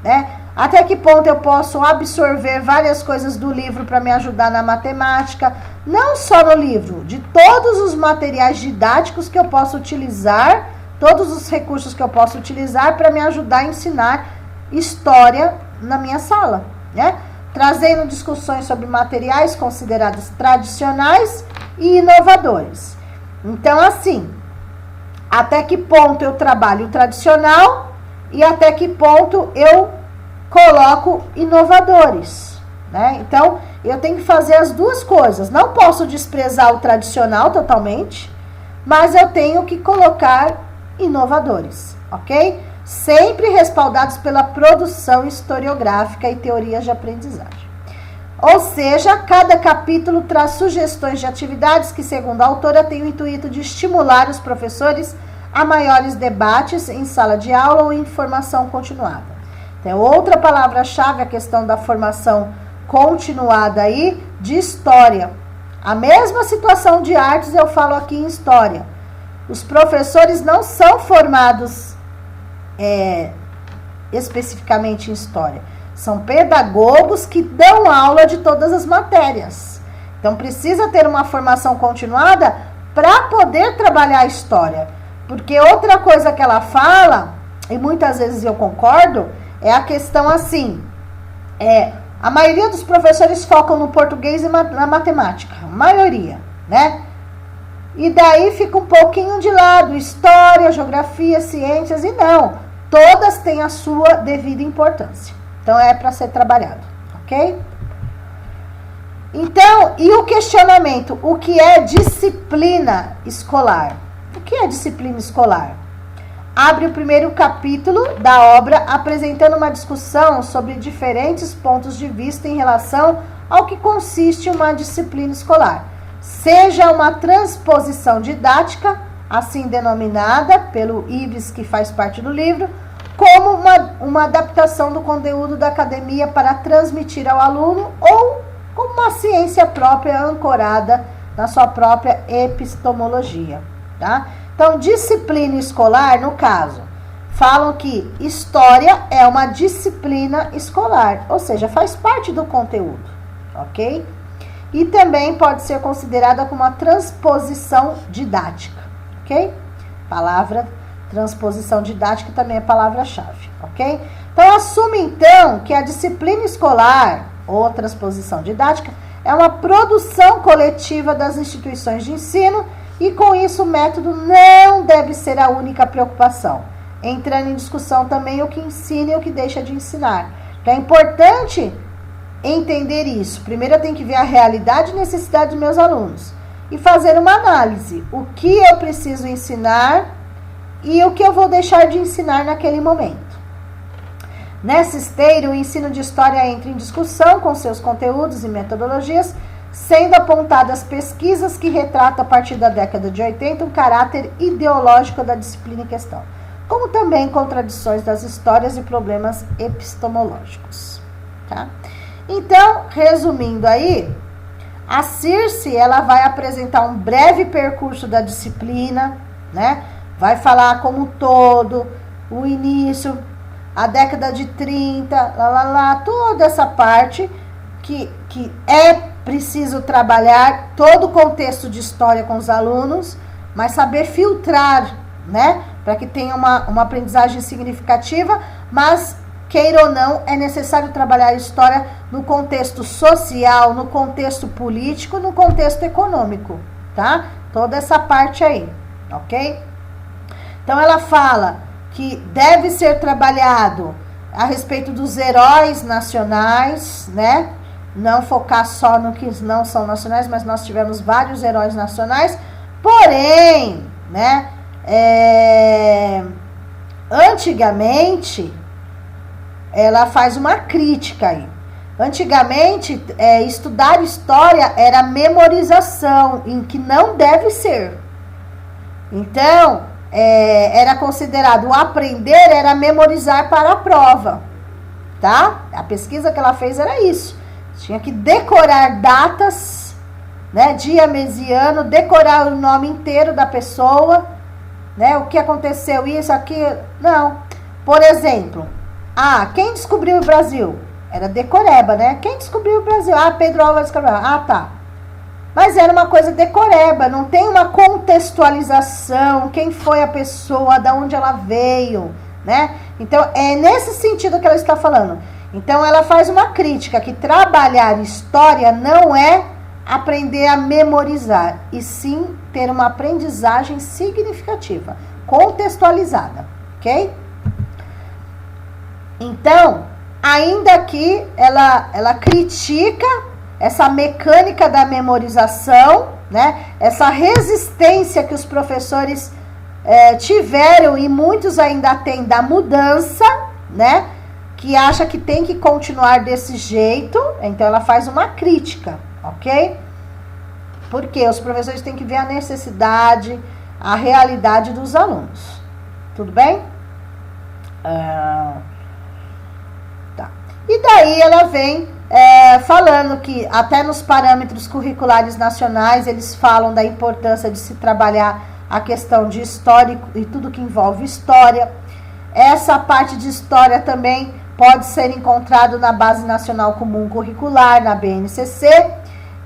né? Até que ponto eu posso absorver várias coisas do livro para me ajudar na matemática, não só no livro, de todos os materiais didáticos que eu posso utilizar, todos os recursos que eu posso utilizar para me ajudar a ensinar história na minha sala, né? Trazendo discussões sobre materiais considerados tradicionais e inovadores. Então, assim, até que ponto eu trabalho o tradicional e até que ponto eu coloco inovadores, né? Então, eu tenho que fazer as duas coisas. Não posso desprezar o tradicional totalmente, mas eu tenho que colocar inovadores, ok? Sempre respaldados pela produção historiográfica e teorias de aprendizagem. Ou seja, cada capítulo traz sugestões de atividades que, segundo a autora, têm o intuito de estimular os professores a maiores debates em sala de aula ou em formação continuada. Então, outra palavra-chave, a questão da formação continuada aí, de história. A mesma situação de artes eu falo aqui em história. Os professores não são formados especificamente em história. São pedagogos que dão aula de todas as matérias. Então, precisa ter uma formação continuada para poder trabalhar a história. Porque outra coisa que ela fala, e muitas vezes eu concordo, é a questão assim, a maioria dos professores focam no português e na matemática, a maioria, né? E daí fica um pouquinho de lado, história, geografia, ciências, e não, todas têm a sua devida importância. Então, é para ser trabalhado, ok? Então, e o questionamento, o que é disciplina escolar? O que é disciplina escolar? Abre o primeiro capítulo da obra apresentando uma discussão sobre diferentes pontos de vista em relação ao que consiste uma disciplina escolar. Seja uma transposição didática, assim denominada pelo Ives, que faz parte do livro, como uma adaptação do conteúdo da academia para transmitir ao aluno, ou como uma ciência própria ancorada na sua própria epistemologia, tá? Então, disciplina escolar, no caso, falam que história é uma disciplina escolar, ou seja, faz parte do conteúdo, ok? e também pode ser considerada como uma transposição didática, ok? Palavra transposição didática também é palavra-chave, ok? Então, assume então que a disciplina escolar, ou transposição didática, é uma produção coletiva das instituições de ensino e, com isso, o método não deve ser a única preocupação, entrando em discussão também o que ensina e o que deixa de ensinar. Então, é importante entender isso. Primeiro, eu tenho que ver a realidade e necessidade dos meus alunos e fazer uma análise. O que eu preciso ensinar e o que eu vou deixar de ensinar naquele momento. Nessa esteira, o ensino de história entra em discussão com seus conteúdos e metodologias, sendo apontadas pesquisas que retratam, a partir da década de 80, um caráter ideológico da disciplina em questão, como também contradições das histórias e problemas epistemológicos. Tá? Então, resumindo aí, a Circe, ela vai apresentar um breve percurso da disciplina, né? Vai falar como um todo, o início, a década de 30, toda essa parte que é preciso trabalhar, todo o contexto de história com os alunos, mas saber filtrar, né? Para que tenha uma aprendizagem significativa, mas, queira ou não, é necessário trabalhar a história no contexto social, no contexto político, no contexto econômico, tá? Toda essa parte aí, ok? Então, ela fala que deve ser trabalhado a respeito dos heróis nacionais, né? Não focar só no que não são nacionais, mas nós tivemos vários heróis nacionais. Porém, né? Antigamente, ela faz uma crítica aí. Antigamente, estudar história era memorização, em que não deve ser. Então, era considerado o aprender, era memorizar para a prova, tá? A pesquisa que ela fez era isso. Tinha que decorar datas, né? Dia, mês e ano, decorar o nome inteiro da pessoa, né? O que aconteceu, isso, aquilo. Não. Por exemplo, quem descobriu o Brasil? Era decoreba, né? Quem descobriu o Brasil? Pedro Álvares Cabral. Tá. Mas era uma coisa decoreba, não tem uma contextualização, quem foi a pessoa, de onde ela veio, né? Então, é nesse sentido que ela está falando. Então, ela faz uma crítica, que trabalhar história não é aprender a memorizar, e sim ter uma aprendizagem significativa, contextualizada, ok? Então, ainda que ela critica essa mecânica da memorização, né? Essa resistência que os professores tiveram, e muitos ainda têm, da mudança, né? Que acha que tem que continuar desse jeito. Então, ela faz uma crítica, ok? Porque os professores têm que ver a necessidade, a realidade dos alunos. Tudo bem? Tá. E daí ela vem falando que até nos parâmetros curriculares nacionais eles falam da importância de se trabalhar a questão de história e tudo que envolve história. Essa parte de história também pode ser encontrado na Base Nacional Comum Curricular, na BNCC,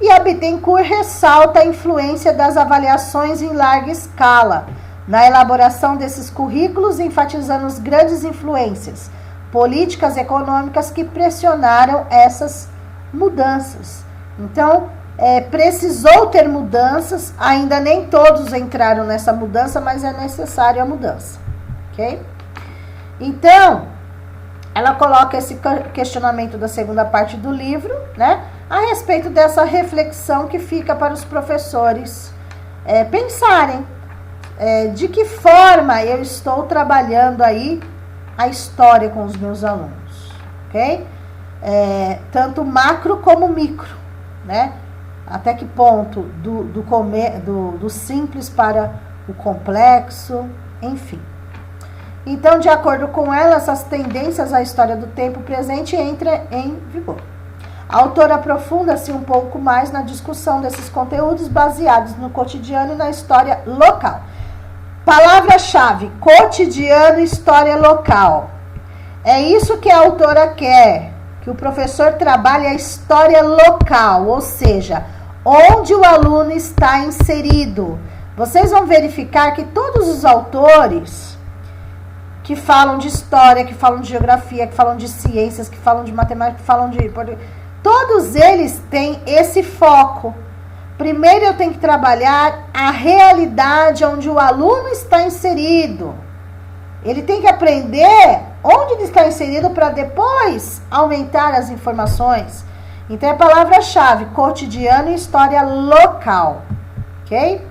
e a Bittencourt ressalta a influência das avaliações em larga escala na elaboração desses currículos, enfatizando as grandes influências políticas econômicas que pressionaram essas mudanças. Então, precisou ter mudanças, ainda nem todos entraram nessa mudança, mas é necessária a mudança, ok? Então, ela coloca esse questionamento da segunda parte do livro, né, a respeito dessa reflexão que fica para os professores pensarem de que forma eu estou trabalhando aí a história com os meus alunos, ok? Tanto macro como micro, né? Até que ponto do simples para o complexo, enfim. Então, de acordo com ela, essas tendências à história do tempo presente entram em vigor. A autora aprofunda-se um pouco mais na discussão desses conteúdos baseados no cotidiano e na história local. Palavra-chave: cotidiano e história local. É isso que a autora quer, que o professor trabalhe a história local, ou seja, onde o aluno está inserido. Vocês vão verificar que todos os autores que falam de história, que falam de geografia, que falam de ciências, que falam de matemática, que falam de... Todos eles têm esse foco. Primeiro eu tenho que trabalhar a realidade onde o aluno está inserido. Ele tem que aprender onde ele está inserido para depois aumentar as informações. Então, é a palavra-chave, cotidiano e história local. Ok?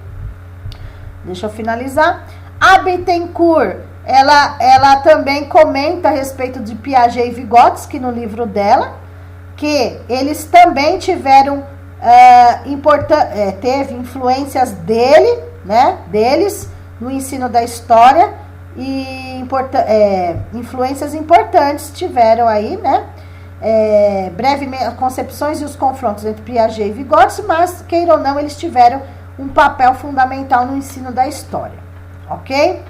Deixa eu finalizar. A Bittencourt, ela também comenta a respeito de Piaget e Vygotsky no livro dela, que eles também tiveram, teve influências deles no ensino da história, e influências importantes tiveram aí, né? Brevemente, concepções e os confrontos entre Piaget e Vygotsky, mas, queira ou não, eles tiveram um papel fundamental no ensino da história, ok?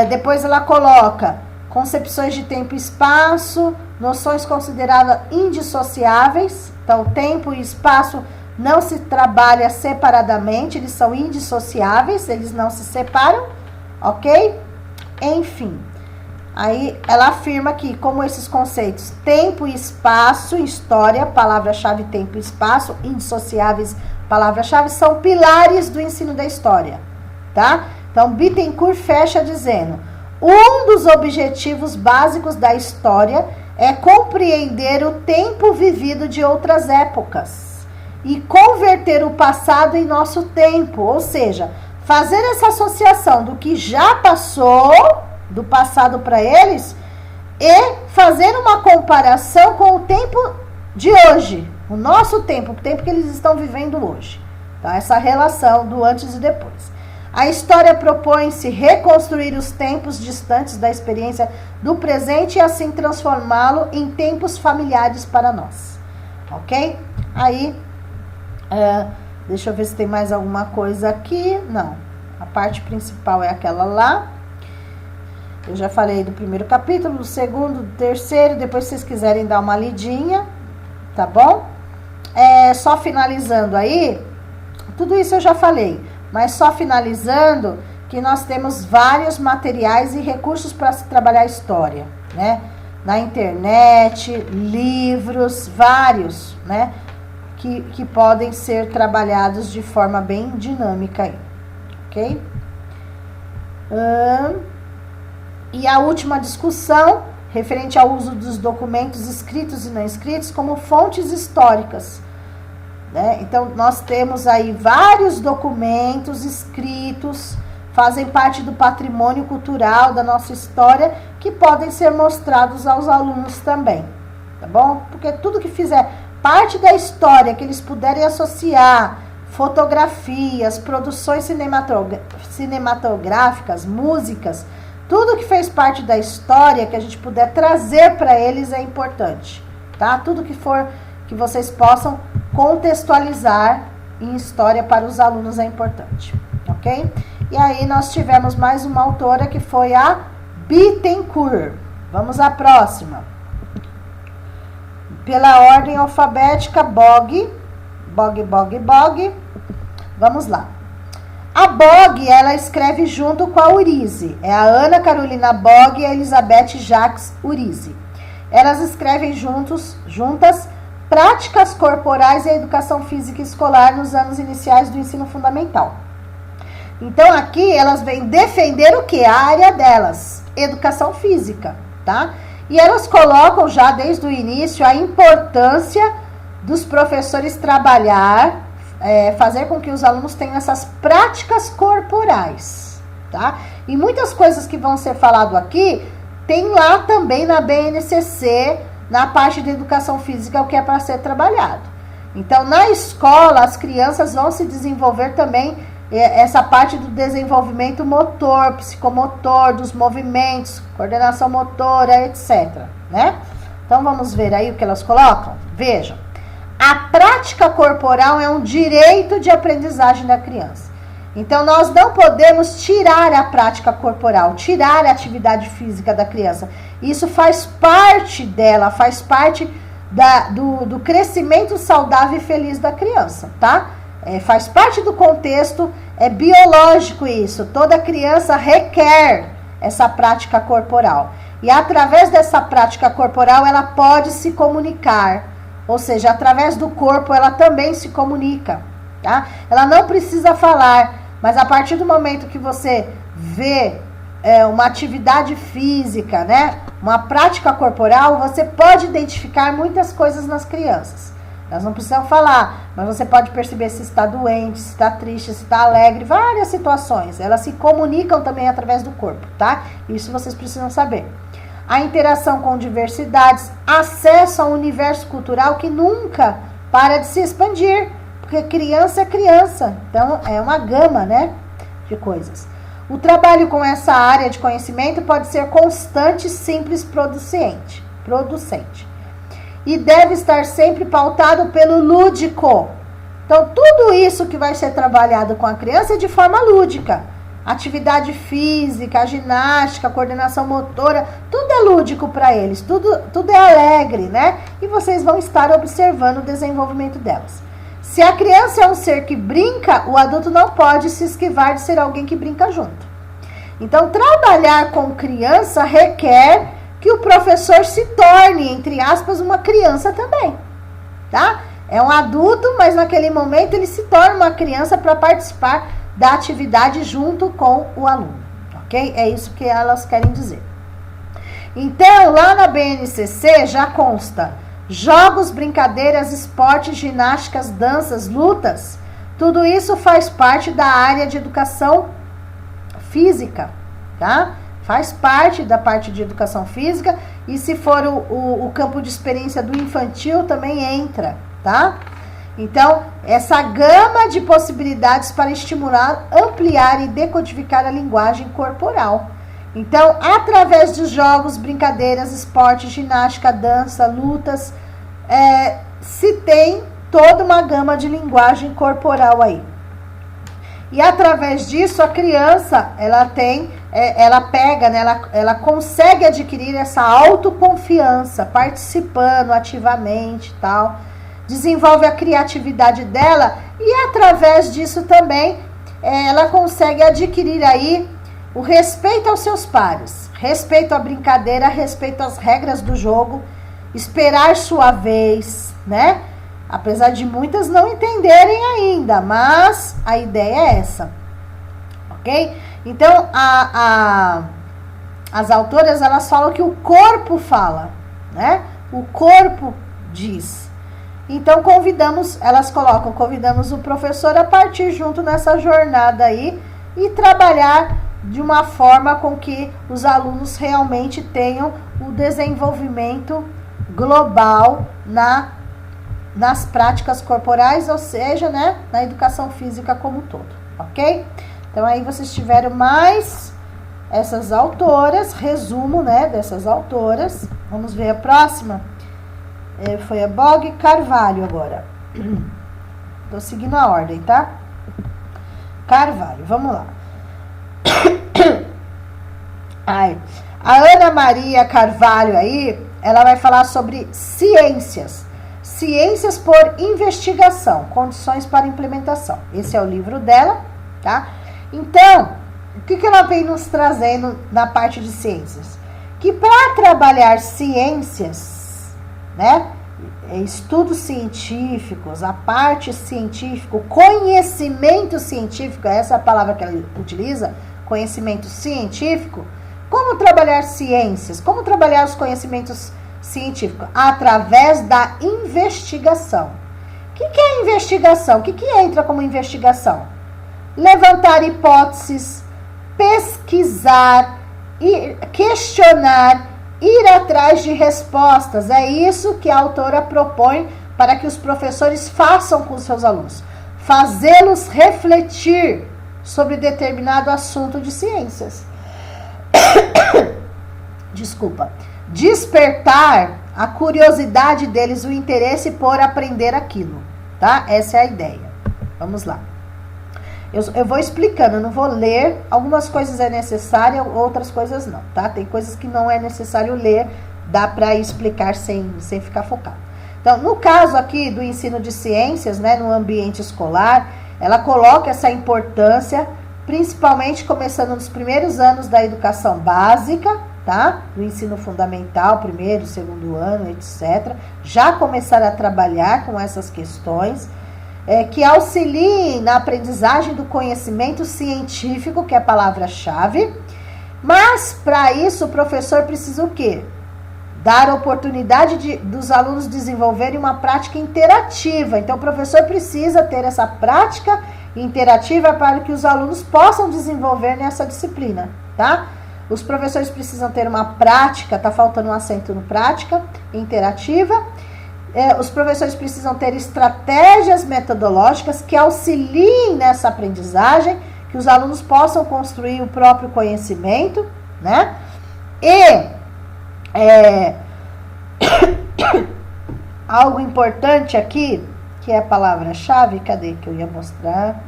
Depois ela coloca concepções de tempo e espaço, noções consideradas indissociáveis. Então, tempo e espaço não se trabalha separadamente, eles são indissociáveis, eles não se separam, ok? Enfim, aí ela afirma que, como esses conceitos, tempo e espaço, história, palavra-chave tempo e espaço, indissociáveis, palavra-chave, são pilares do ensino da história, tá? Então, Bittencourt fecha dizendo: um dos objetivos básicos da história é compreender o tempo vivido de outras épocas e converter o passado em nosso tempo, ou seja, fazer essa associação do que já passou, do passado para eles, e fazer uma comparação com o tempo de hoje, o nosso tempo, o tempo que eles estão vivendo hoje. Tá? Essa relação do antes e depois. A história propõe-se reconstruir os tempos distantes da experiência do presente e assim transformá-lo em tempos familiares para nós. Ok? Aí, deixa eu ver se tem mais alguma coisa aqui. Não, a parte principal é aquela lá. Eu já falei do primeiro capítulo, do segundo, do terceiro. Depois, se vocês quiserem dar uma lidinha, tá bom? Só finalizando aí, tudo isso eu já falei. Mas só finalizando que nós temos vários materiais e recursos para se trabalhar a história, né? Na internet, livros, vários, né? Que podem ser trabalhados de forma bem dinâmica aí, ok? E a última discussão, referente ao uso dos documentos escritos e não escritos como fontes históricas. Né? Então, nós temos aí vários documentos escritos, fazem parte do patrimônio cultural da nossa história, que podem ser mostrados aos alunos também, tá bom? Porque tudo que fizer parte da história, que eles puderem associar, fotografias, produções cinematográficas, músicas, tudo que fez parte da história, que a gente puder trazer para eles é importante, tá? Tudo que for que vocês possam contextualizar em história para os alunos é importante, ok? E aí nós tivemos mais uma autora que foi a Bittencourt. Vamos à próxima. Pela ordem alfabética, Bog. Vamos lá. A Bog, ela escreve junto com a Urize. É a Ana Carolina Bog e a Elizabeth Jacques Urize. Elas escrevem juntas Práticas Corporais e a Educação Física Escolar nos anos iniciais do ensino fundamental. Então, aqui elas vêm defender o que? A área delas, educação física, tá? E elas colocam já desde o início a importância dos professores trabalhar, fazer com que os alunos tenham essas práticas corporais, tá? E muitas coisas que vão ser falado aqui, tem lá também na BNCC, na parte de educação física, o que é para ser trabalhado. Então, na escola, as crianças vão se desenvolver também essa parte do desenvolvimento motor, psicomotor, dos movimentos, coordenação motora, etc. Né? Então, vamos ver aí o que elas colocam? Vejam. A prática corporal é um direito de aprendizagem da criança. Então, nós não podemos tirar a prática corporal, tirar a atividade física da criança. Isso faz parte dela, faz parte do crescimento saudável e feliz da criança, tá? Faz parte do contexto, é biológico isso. Toda criança requer essa prática corporal. E através dessa prática corporal, ela pode se comunicar. Ou seja, através do corpo, ela também se comunica, tá? Ela não precisa falar, mas a partir do momento que você vê uma atividade física, né? Uma prática corporal, você pode identificar muitas coisas nas crianças. Elas não precisam falar, mas você pode perceber se está doente, se está triste, se está alegre, várias situações. Elas se comunicam também através do corpo, tá? Isso vocês precisam saber. A interação com diversidades, acesso a um universo cultural que nunca para de se expandir, porque criança é criança, então é uma gama, né, de coisas. O trabalho com essa área de conhecimento pode ser constante, simples, producente. E deve estar sempre pautado pelo lúdico. Então, tudo isso que vai ser trabalhado com a criança é de forma lúdica. Atividade física, ginástica, coordenação motora, tudo é lúdico para eles, tudo é alegre, né? E vocês vão estar observando o desenvolvimento delas. Se a criança é um ser que brinca, o adulto não pode se esquivar de ser alguém que brinca junto. Então, trabalhar com criança requer que o professor se torne, entre aspas, uma criança também, tá? É um adulto, mas naquele momento ele se torna uma criança para participar da atividade junto com o aluno, ok? É isso que elas querem dizer. Então, lá na BNCC já consta jogos, brincadeiras, esportes, ginásticas, danças, lutas. Tudo isso faz parte da área de educação física, tá? Faz parte da parte de educação física, e se for o campo de experiência do infantil também entra, tá? Então, essa gama de possibilidades para estimular, ampliar e decodificar a linguagem corporal. Então, através de jogos, brincadeiras, esporte, ginástica, dança, lutas, se tem toda uma gama de linguagem corporal aí. E através disso, a criança, ela pega, né, ela consegue adquirir essa autoconfiança, participando ativamente e tal. Desenvolve a criatividade dela e através disso também ela consegue adquirir aí o respeito aos seus pares, respeito à brincadeira, respeito às regras do jogo, esperar sua vez, né? Apesar de muitas não entenderem ainda, mas a ideia é essa, ok? Então, as autoras, elas falam que o corpo fala, né? O corpo diz. Então, convidamos o professor a partir junto nessa jornada aí e trabalhar de uma forma com que os alunos realmente tenham o desenvolvimento global nas práticas corporais, ou seja, né, na educação física como um todo, ok? Então, aí vocês tiveram mais essas autoras, resumo, né, dessas autoras. Vamos ver a próxima. Foi a Bog Carvalho agora. Tô seguindo a ordem, tá? Carvalho, vamos lá. A Ana Maria Carvalho aí, ela vai falar sobre ciências. Ciências por investigação, condições para implementação. Esse é o livro dela, tá? Então, o que ela vem nos trazendo na parte de ciências? Que para trabalhar ciências, né, estudos científicos, a parte científica, conhecimento científico, essa é a palavra que ela utiliza, conhecimento científico. Como trabalhar ciências? Como trabalhar os conhecimentos científicos? Através da investigação. O que é investigação? O que entra como investigação? Levantar hipóteses, pesquisar, questionar, ir atrás de respostas. É isso que a autora propõe para que os professores façam com os seus alunos. Fazê-los refletir sobre determinado assunto de ciências. Desculpa. Despertar a curiosidade deles, o interesse por aprender aquilo, tá? Essa é a ideia. Vamos lá. Eu vou explicando, eu não vou ler. Algumas coisas é necessário, outras coisas não, tá? Tem coisas que não é necessário ler, dá para explicar sem ficar focado. Então, no caso aqui do ensino de ciências, né, no ambiente escolar, ela coloca essa importância, principalmente começando nos primeiros anos da educação básica, tá? Do ensino fundamental, primeiro, segundo ano, etc. Já começar a trabalhar com essas questões, que auxiliem na aprendizagem do conhecimento científico, que é a palavra-chave. Mas, para isso, o professor precisa o quê? Dar a oportunidade dos alunos desenvolverem uma prática interativa. Então, o professor precisa ter essa prática interativa para que os alunos possam desenvolver nessa disciplina, tá? Os professores precisam ter uma prática, tá faltando um acento no prática, interativa. Os professores precisam ter estratégias metodológicas que auxiliem nessa aprendizagem, que os alunos possam construir o próprio conhecimento, né? E algo importante aqui, que é a palavra-chave, cadê que eu ia mostrar?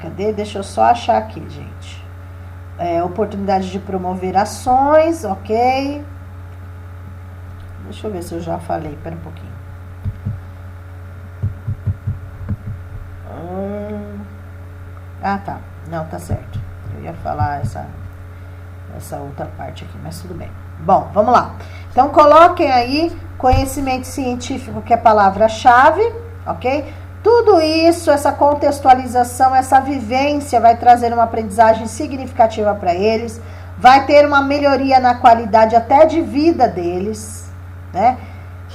Cadê? Deixa eu só achar aqui, gente. Oportunidade de promover ações, ok. Deixa eu ver se eu já falei, pera um pouquinho. Tá. Não, tá certo. Eu ia falar essa outra parte aqui, mas tudo bem. Bom, vamos lá. Então, coloquem aí conhecimento científico, que é a palavra-chave, ok? Tudo isso, essa contextualização, essa vivência vai trazer uma aprendizagem significativa para eles, vai ter uma melhoria na qualidade até de vida deles, né?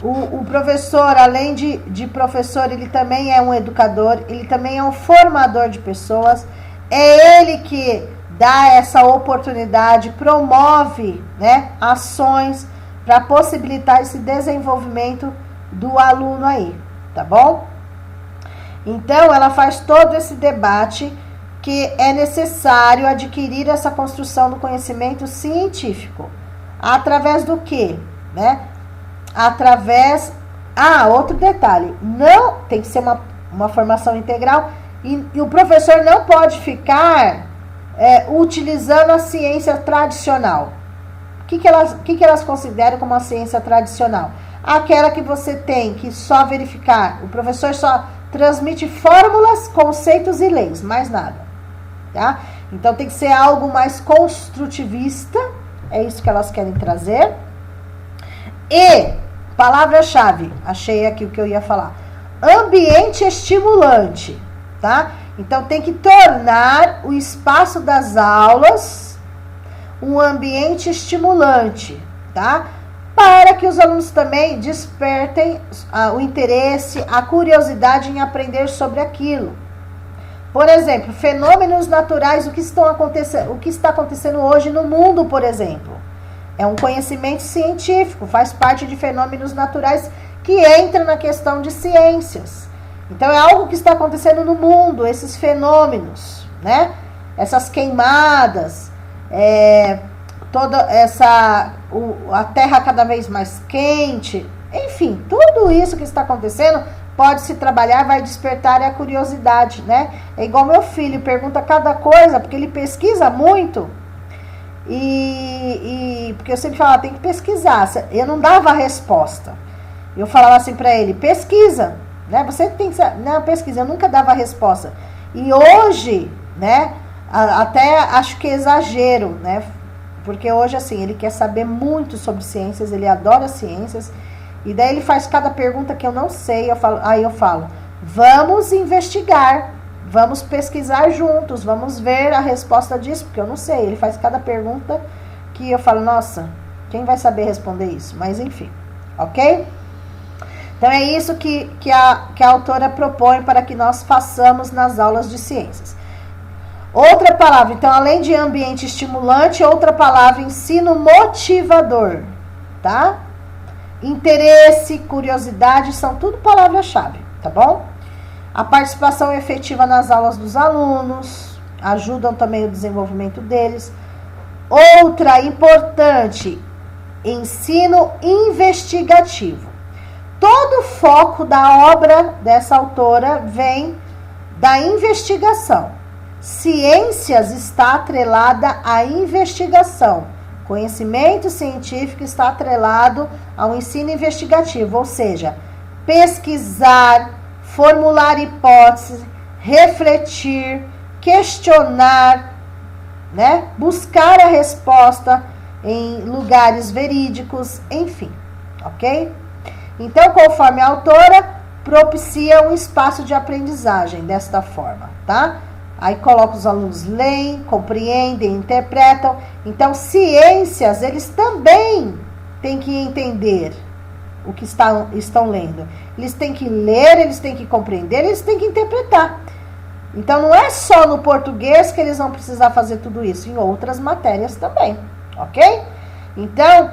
O professor, além de professor, ele também é um educador, ele também é um formador de pessoas, é ele que dá essa oportunidade, promove, né, ações para possibilitar esse desenvolvimento do aluno aí, tá bom? Então, ela faz todo esse debate que é necessário adquirir essa construção do conhecimento científico. Através do quê? Né? Através... outro detalhe. Não tem que ser uma formação integral e o professor não pode ficar utilizando a ciência tradicional. O que elas consideram como a ciência tradicional? Aquela que você tem que só verificar. O professor só transmite fórmulas, conceitos e leis, mais nada. Tá? Então tem que ser algo mais construtivista, é isso que elas querem trazer. E, palavra-chave, achei aqui o que eu ia falar, ambiente estimulante, tá? Então tem que tornar o espaço das aulas um ambiente estimulante, tá? Para que os alunos também despertem o interesse, a curiosidade em aprender sobre aquilo. Por exemplo, fenômenos naturais, o que está acontecendo hoje no mundo, por exemplo. É um conhecimento científico, faz parte de fenômenos naturais que entra na questão de ciências. Então, é algo que está acontecendo no mundo, esses fenômenos, né? Essas queimadas, a terra cada vez mais quente, enfim, tudo isso que está acontecendo pode se trabalhar, vai despertar a curiosidade, né? É igual meu filho, pergunta cada coisa, porque ele pesquisa muito, porque eu sempre falava, tem que pesquisar, eu não dava a resposta, eu falava assim para ele, pesquisa, né? Você tem que, não, pesquisa, eu nunca dava a resposta, e hoje, né, até acho que é exagero, né? Porque hoje, assim, ele quer saber muito sobre ciências, ele adora ciências, e daí ele faz cada pergunta que eu não sei, aí eu falo, vamos investigar, vamos pesquisar juntos, vamos ver a resposta disso, porque eu não sei, ele faz cada pergunta que eu falo, nossa, quem vai saber responder isso? Mas enfim, ok? Então é isso que a autora propõe para que nós façamos nas aulas de ciências. Outra palavra, então, além de ambiente estimulante, outra palavra, ensino motivador, tá? Interesse, curiosidade, são tudo palavra-chave, tá bom? A participação efetiva nas aulas dos alunos, ajudam também o desenvolvimento deles. Outra importante, ensino investigativo. Todo o foco da obra dessa autora vem da investigação. Ciências está atrelada à investigação, Conhecimento científico está atrelado ao ensino investigativo, ou seja, pesquisar, formular hipóteses, refletir, questionar, né? Buscar a resposta em lugares verídicos, enfim, ok? Então, conforme a autora, propicia um espaço de aprendizagem desta forma, tá? Aí coloca os alunos leem, compreendem, interpretam. Então, ciências, eles também têm que entender o que estão lendo. Eles têm que ler, eles têm que compreender, eles têm que interpretar. Então, não é só no português que eles vão precisar fazer tudo isso, em outras matérias também, ok? Então,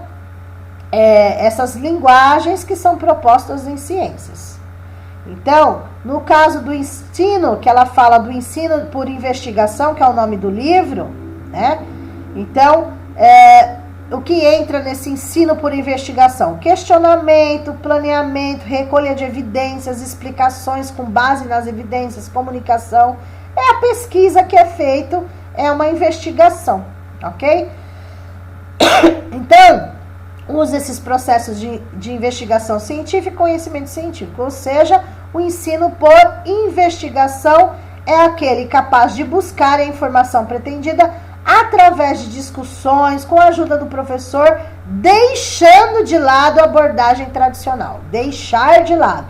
essas linguagens que são propostas em ciências. Então, no caso do ensino, que ela fala do ensino por investigação, que é o nome do livro, né? Então, o que entra nesse ensino por investigação? Questionamento, planeamento, recolha de evidências, explicações com base nas evidências, comunicação. É a pesquisa que é feita, é uma investigação, ok? Então, usa esses processos de investigação científica e conhecimento científico, ou seja, o ensino por investigação é aquele capaz de buscar a informação pretendida através de discussões, com a ajuda do professor, deixando de lado a abordagem tradicional. Deixar de lado,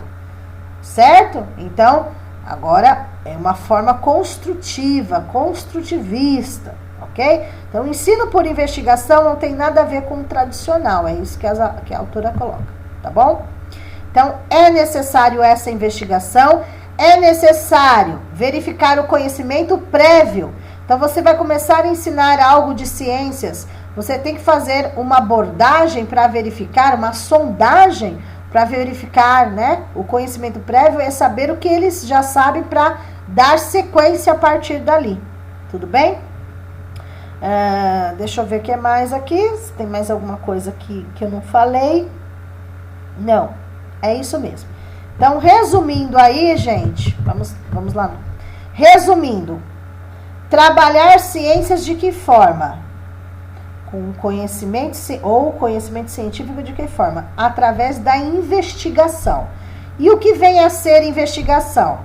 certo? Então, agora é uma forma construtiva, construtivista, ok? Então, o ensino por investigação não tem nada a ver com o tradicional, é isso que a autora coloca, tá bom? Então, é necessário essa investigação, é necessário verificar o conhecimento prévio. Então, você vai começar a ensinar algo de ciências, você tem que fazer uma abordagem para verificar, uma sondagem para verificar, né? O conhecimento prévio é saber o que eles já sabem para dar sequência a partir dali. Tudo bem? Deixa eu ver o que é mais aqui. Se tem mais alguma coisa aqui que eu não falei. Não, é isso mesmo. Então, resumindo aí, gente, vamos lá. Resumindo, trabalhar ciências de que forma? Com conhecimento ou conhecimento científico de que forma? Através da investigação. E o que vem a ser investigação?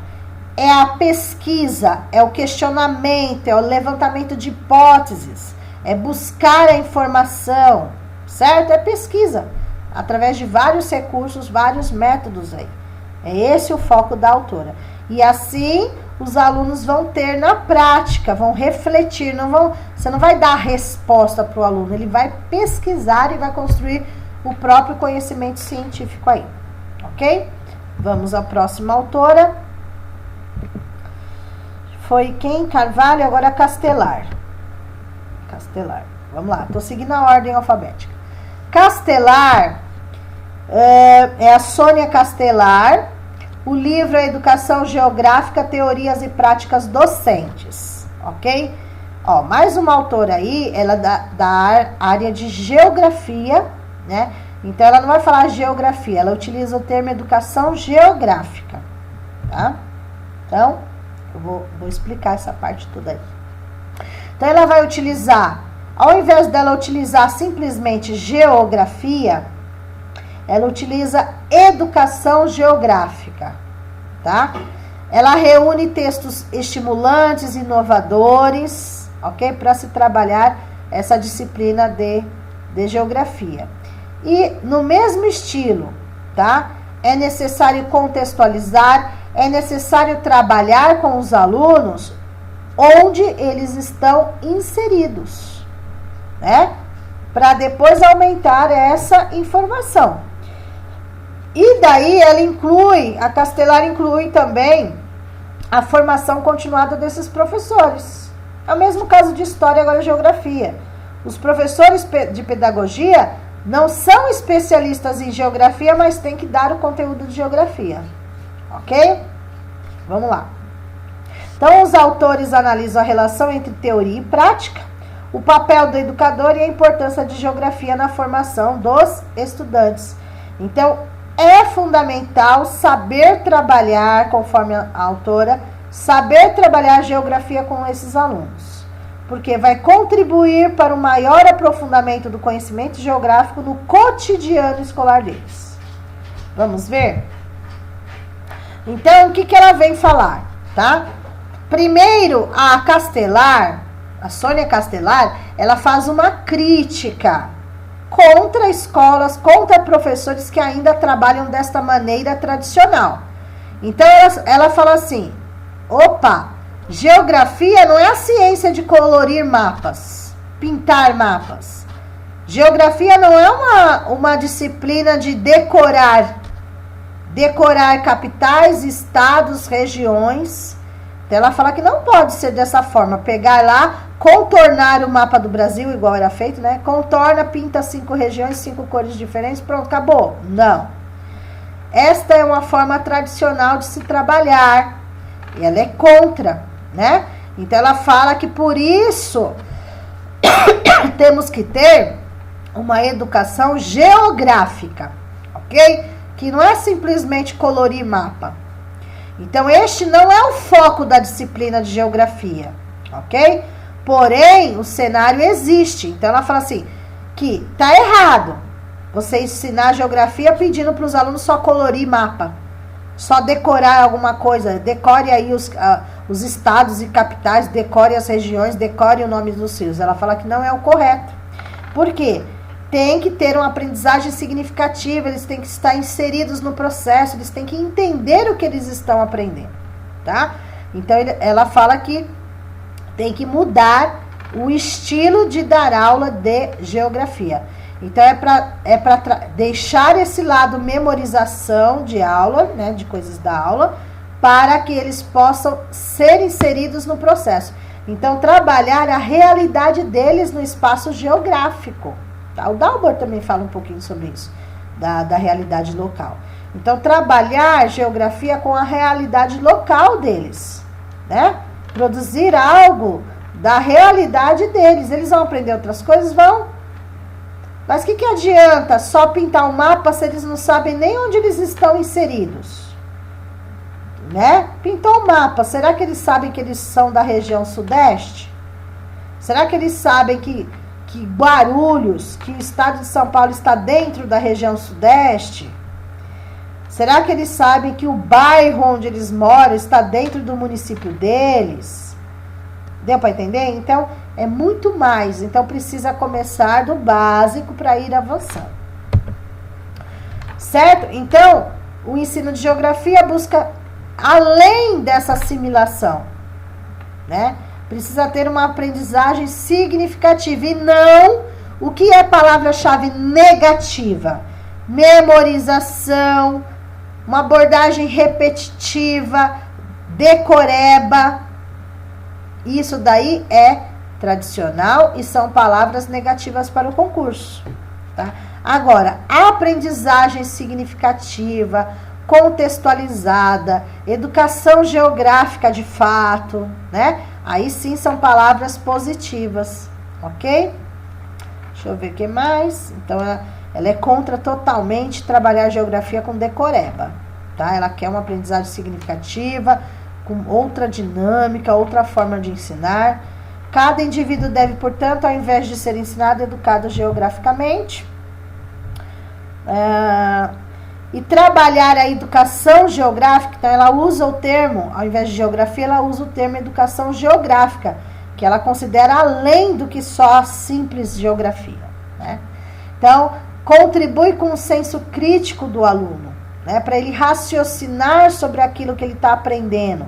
É a pesquisa, é o questionamento, é o levantamento de hipóteses, é buscar a informação, certo? É pesquisa, através de vários recursos, vários métodos aí. É esse o foco da autora. E assim, os alunos vão ter na prática, vão refletir, você não vai dar a resposta para o aluno, ele vai pesquisar e vai construir o próprio conhecimento científico aí, ok? Vamos à próxima autora. Foi quem? Carvalho, agora Castelar. Vamos lá, estou seguindo a ordem alfabética. Castelar, é a Sônia Castelar. O livro é Educação Geográfica, Teorias e Práticas Docentes, ok? Ó, mais uma autora aí, ela é da área de geografia, né? Então, ela não vai falar geografia, ela utiliza o termo educação geográfica, tá? Então, eu vou explicar essa parte toda aí. Então, ela vai utilizar, ao invés dela utilizar simplesmente geografia, ela utiliza educação geográfica, tá? Ela reúne textos estimulantes, inovadores, ok? Para se trabalhar essa disciplina de geografia. E no mesmo estilo, tá? É necessário contextualizar, é necessário trabalhar com os alunos onde eles estão inseridos, né? Para depois aumentar essa informação. E daí a Castelar inclui também a formação continuada desses professores. É o mesmo caso de história, agora geografia. Os professores de pedagogia não são especialistas em geografia, mas têm que dar o conteúdo de geografia. Ok? Vamos lá. Então, os autores analisam a relação entre teoria e prática, o papel do educador e a importância de geografia na formação dos estudantes. Então, é fundamental saber trabalhar, conforme a autora, saber trabalhar a geografia com esses alunos. porque vai contribuir para o maior aprofundamento do conhecimento geográfico no cotidiano escolar deles. Vamos ver? Então, o que ela vem falar, tá? Primeiro, a Sônia Castelar, ela faz uma crítica contra escolas, contra professores que ainda trabalham desta maneira tradicional. Então, ela fala assim, opa, geografia não é a ciência de colorir mapas, pintar mapas. Geografia não é uma disciplina de decorar capitais, estados, regiões. Então, ela fala que não pode ser dessa forma, pegar lá, contornar o mapa do Brasil, igual era feito, né? Contorna, pinta 5 regiões, 5 cores diferentes, pronto, acabou. Não. Esta é uma forma tradicional de se trabalhar, e ela é contra, né? Então, ela fala que por isso temos que ter uma educação geográfica, ok? Que não é simplesmente colorir mapa. Então, este não é o foco da disciplina de geografia, ok? Porém, o cenário existe. Então, ela fala assim, que tá errado você ensinar geografia pedindo para os alunos só colorir mapa, só decorar alguma coisa. Decore aí os estados e capitais, decore as regiões, decore o nome dos rios. Ela fala que não é o correto. Por quê? Tem que ter uma aprendizagem significativa, eles têm que estar inseridos no processo, eles têm que entender o que eles estão aprendendo, tá? Então, ela fala que tem que mudar o estilo de dar aula de geografia. Então, é para deixar esse lado memorização de aula, né, de coisas da aula, para que eles possam ser inseridos no processo. Então, trabalhar a realidade deles no espaço geográfico. Tá? O Dalbor também fala um pouquinho sobre isso, da realidade local. Então, trabalhar geografia com a realidade local deles, né? Produzir algo da realidade deles. Eles vão aprender outras coisas? Vão. Mas o que adianta só pintar um mapa se eles não sabem nem onde eles estão inseridos? Né? Pintou um mapa, será que eles sabem que eles são da região sudeste? Será que eles sabem que Guarulhos, que o estado de São Paulo está dentro da região sudeste? Será que eles sabem que o bairro onde eles moram está dentro do município deles? Deu para entender? Então, é muito mais. Então, precisa começar do básico para ir avançando. Certo? Então, o ensino de geografia busca além dessa assimilação, né? Precisa ter uma aprendizagem significativa e não o que é palavra-chave negativa. Memorização, uma abordagem repetitiva, decoreba. Isso daí é tradicional e são palavras negativas para o concurso. Tá? Agora, aprendizagem significativa, contextualizada, educação geográfica de fato, né? Aí sim são palavras positivas, ok? Deixa eu ver o que mais. Então, ela é contra totalmente trabalhar geografia com decoreba, tá? Ela quer uma aprendizagem significativa, com outra dinâmica, outra forma de ensinar. Cada indivíduo deve, portanto, ao invés de ser ensinado, educado geograficamente. E trabalhar a educação geográfica, então ela usa o termo, ao invés de geografia, ela usa o termo educação geográfica, que ela considera além do que só a simples geografia, né? Então, contribui com o senso crítico do aluno, né, para ele raciocinar sobre aquilo que ele está aprendendo.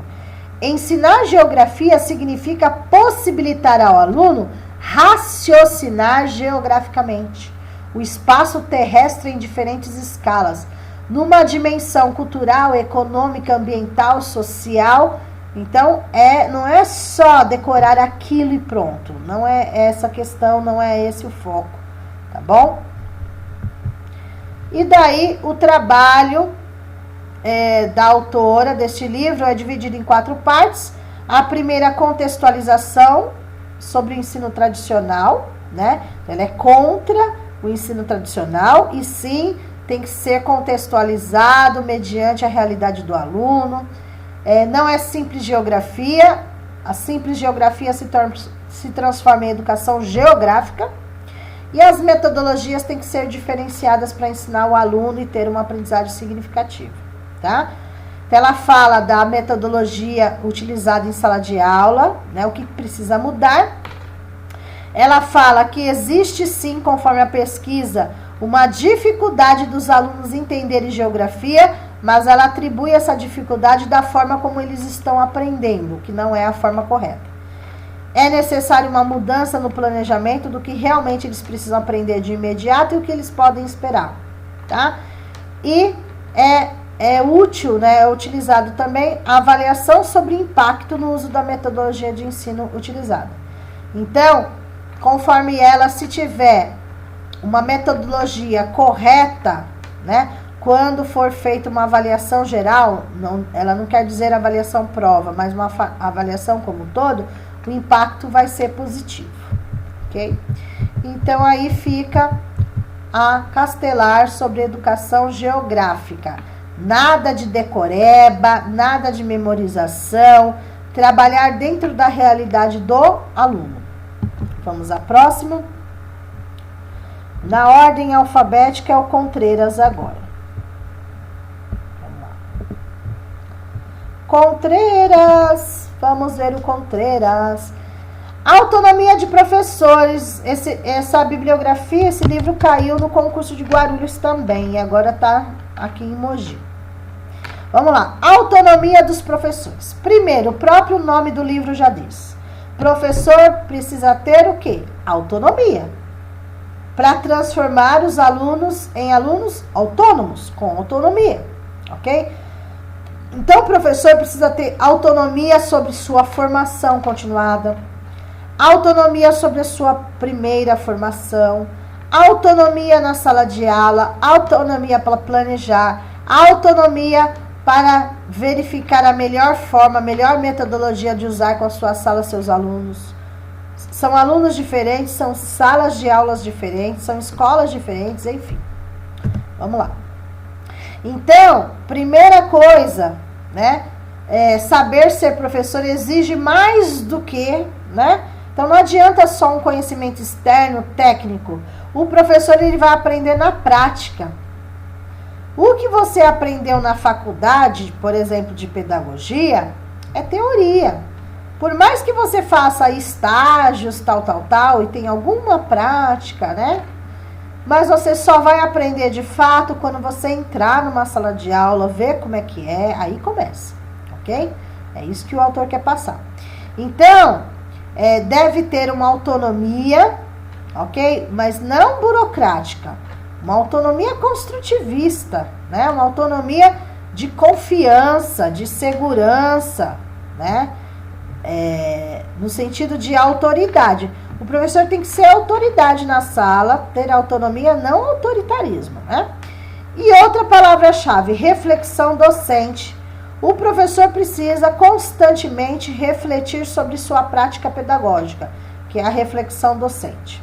Ensinar geografia significa possibilitar ao aluno raciocinar geograficamente o espaço terrestre em diferentes escalas, numa dimensão cultural, econômica, ambiental, social. Então, não é só decorar aquilo e pronto. Não é essa questão, não é esse o foco, tá bom? E daí, o trabalho da autora deste livro é dividido em 4 partes. A primeira, contextualização sobre o ensino tradicional, né? Ela é contra o ensino tradicional e sim tem que ser contextualizado mediante a realidade do aluno. Não é simples geografia. A simples geografia se transforma em educação geográfica. E as metodologias têm que ser diferenciadas para ensinar o aluno e ter uma aprendizagem significativa, tá? Então, ela fala da metodologia utilizada em sala de aula, né, o que precisa mudar. Ela fala que existe sim, conforme a pesquisa, uma dificuldade dos alunos entenderem geografia, mas ela atribui essa dificuldade da forma como eles estão aprendendo, que não é a forma correta. É necessário uma mudança no planejamento do que realmente eles precisam aprender de imediato e o que eles podem esperar, tá? E é útil, né, é utilizado também a avaliação sobre impacto no uso da metodologia de ensino utilizada. Então, conforme ela, se tiver uma metodologia correta, né, quando for feita uma avaliação geral, ela não quer dizer avaliação prova, mas uma avaliação como um todo, o impacto vai ser positivo, ok? Então, aí fica a Castelar sobre educação geográfica. Nada de decoreba, nada de memorização, trabalhar dentro da realidade do aluno. Vamos à próxima. Na ordem alfabética é o Contreiras agora. Vamos lá. Contreiras, vamos ver o Contreiras. Autonomia de professores. Essa bibliografia, esse livro caiu no concurso de Guarulhos também, e agora está aqui em Mogi. Vamos lá. Autonomia dos professores. Primeiro, o próprio nome do livro já diz. Professor precisa ter o quê? Autonomia. Para transformar os alunos em alunos autônomos, com autonomia, ok? Então, o professor precisa ter autonomia sobre sua formação continuada, autonomia sobre a sua primeira formação, autonomia na sala de aula, autonomia para planejar, autonomia para verificar a melhor forma, a melhor metodologia de usar com a sua sala seus alunos. São alunos diferentes, são salas de aulas diferentes, são escolas diferentes, enfim. Vamos lá. Então, primeira coisa, né? Saber ser professor exige mais do que, né? Então, não adianta só um conhecimento externo, técnico. O professor, ele vai aprender na prática. O que você aprendeu na faculdade, por exemplo, de pedagogia, é teoria. Por mais que você faça estágios, tal, e tenha alguma prática, né? Mas você só vai aprender de fato quando você entrar numa sala de aula, ver como é que é, aí começa, ok? É isso que o autor quer passar. Então, deve ter uma autonomia, ok? Mas não burocrática. Uma autonomia construtivista, né? Uma autonomia de confiança, de segurança, né? No sentido de autoridade. O professor tem que ser autoridade na sala, ter autonomia, não autoritarismo, né? E outra palavra-chave, reflexão docente. O professor precisa constantemente refletir sobre sua prática pedagógica, que é a reflexão docente.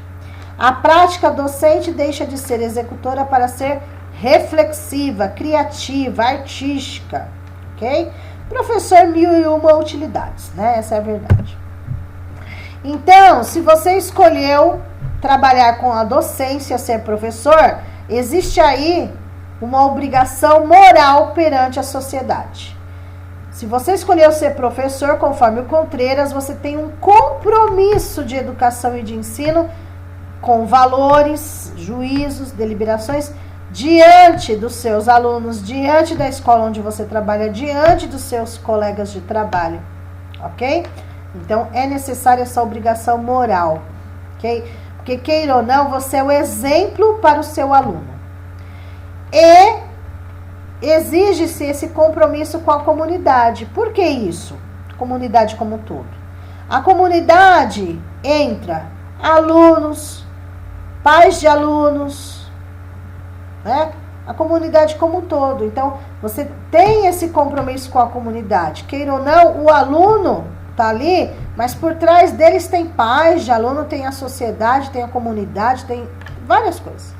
A prática docente deixa de ser executora para ser reflexiva, criativa, artística, ok? Professor, 1001 utilidades, né? Essa é a verdade. Então, se você escolheu trabalhar com a docência, ser professor, existe aí uma obrigação moral perante a sociedade. Se você escolheu ser professor, conforme o Contreiras, você tem um compromisso de educação e de ensino com valores, juízos, deliberações, diante dos seus alunos, diante da escola onde você trabalha, diante dos seus colegas de trabalho, ok? Então, é necessária essa obrigação moral, ok? Porque, queira ou não, você é o exemplo para o seu aluno. E exige-se esse compromisso com a comunidade. Por que isso? Comunidade como um todo. A comunidade entra alunos, pais de alunos, né? A comunidade como um todo. Então, você tem esse compromisso com a comunidade. Queira ou não, o aluno está ali, mas por trás deles tem pais de aluno, tem a sociedade, tem a comunidade, tem várias coisas.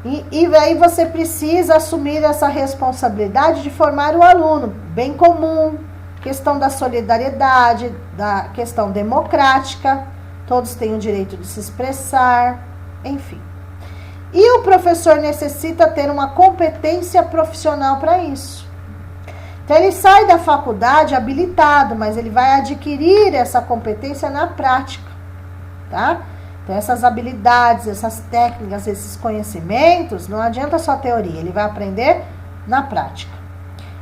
E aí você precisa assumir essa responsabilidade de formar o aluno, bem comum, questão da solidariedade, da questão democrática, todos têm o direito de se expressar, enfim. E o professor necessita ter uma competência profissional para isso. Então, ele sai da faculdade habilitado, mas ele vai adquirir essa competência na prática, tá? Então, essas habilidades, essas técnicas, esses conhecimentos, não adianta só teoria, ele vai aprender na prática.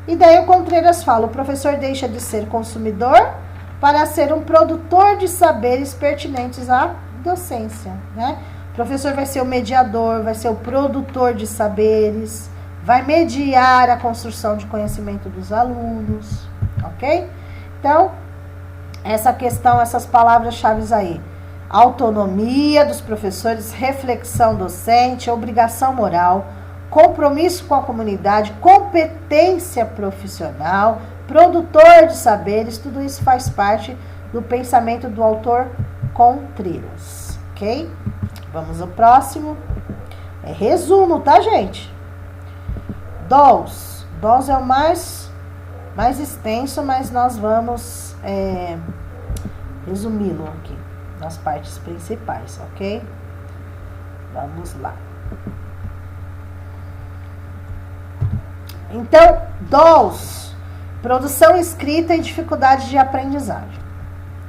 E daí o Contreras fala, o professor deixa de ser consumidor para ser um produtor de saberes pertinentes à docência, né? O professor vai ser o mediador, vai ser o produtor de saberes, vai mediar a construção de conhecimento dos alunos, ok? Então, essa questão, essas palavras-chave aí. Autonomia dos professores, reflexão docente, obrigação moral, compromisso com a comunidade, competência profissional, produtor de saberes, tudo isso faz parte do pensamento do autor Contreras, ok? Vamos ao próximo. É resumo, tá, gente? DOS é o mais extenso, mas nós vamos resumi-lo aqui nas partes principais, ok? Vamos lá. Então, DOS, produção escrita e dificuldade de aprendizagem.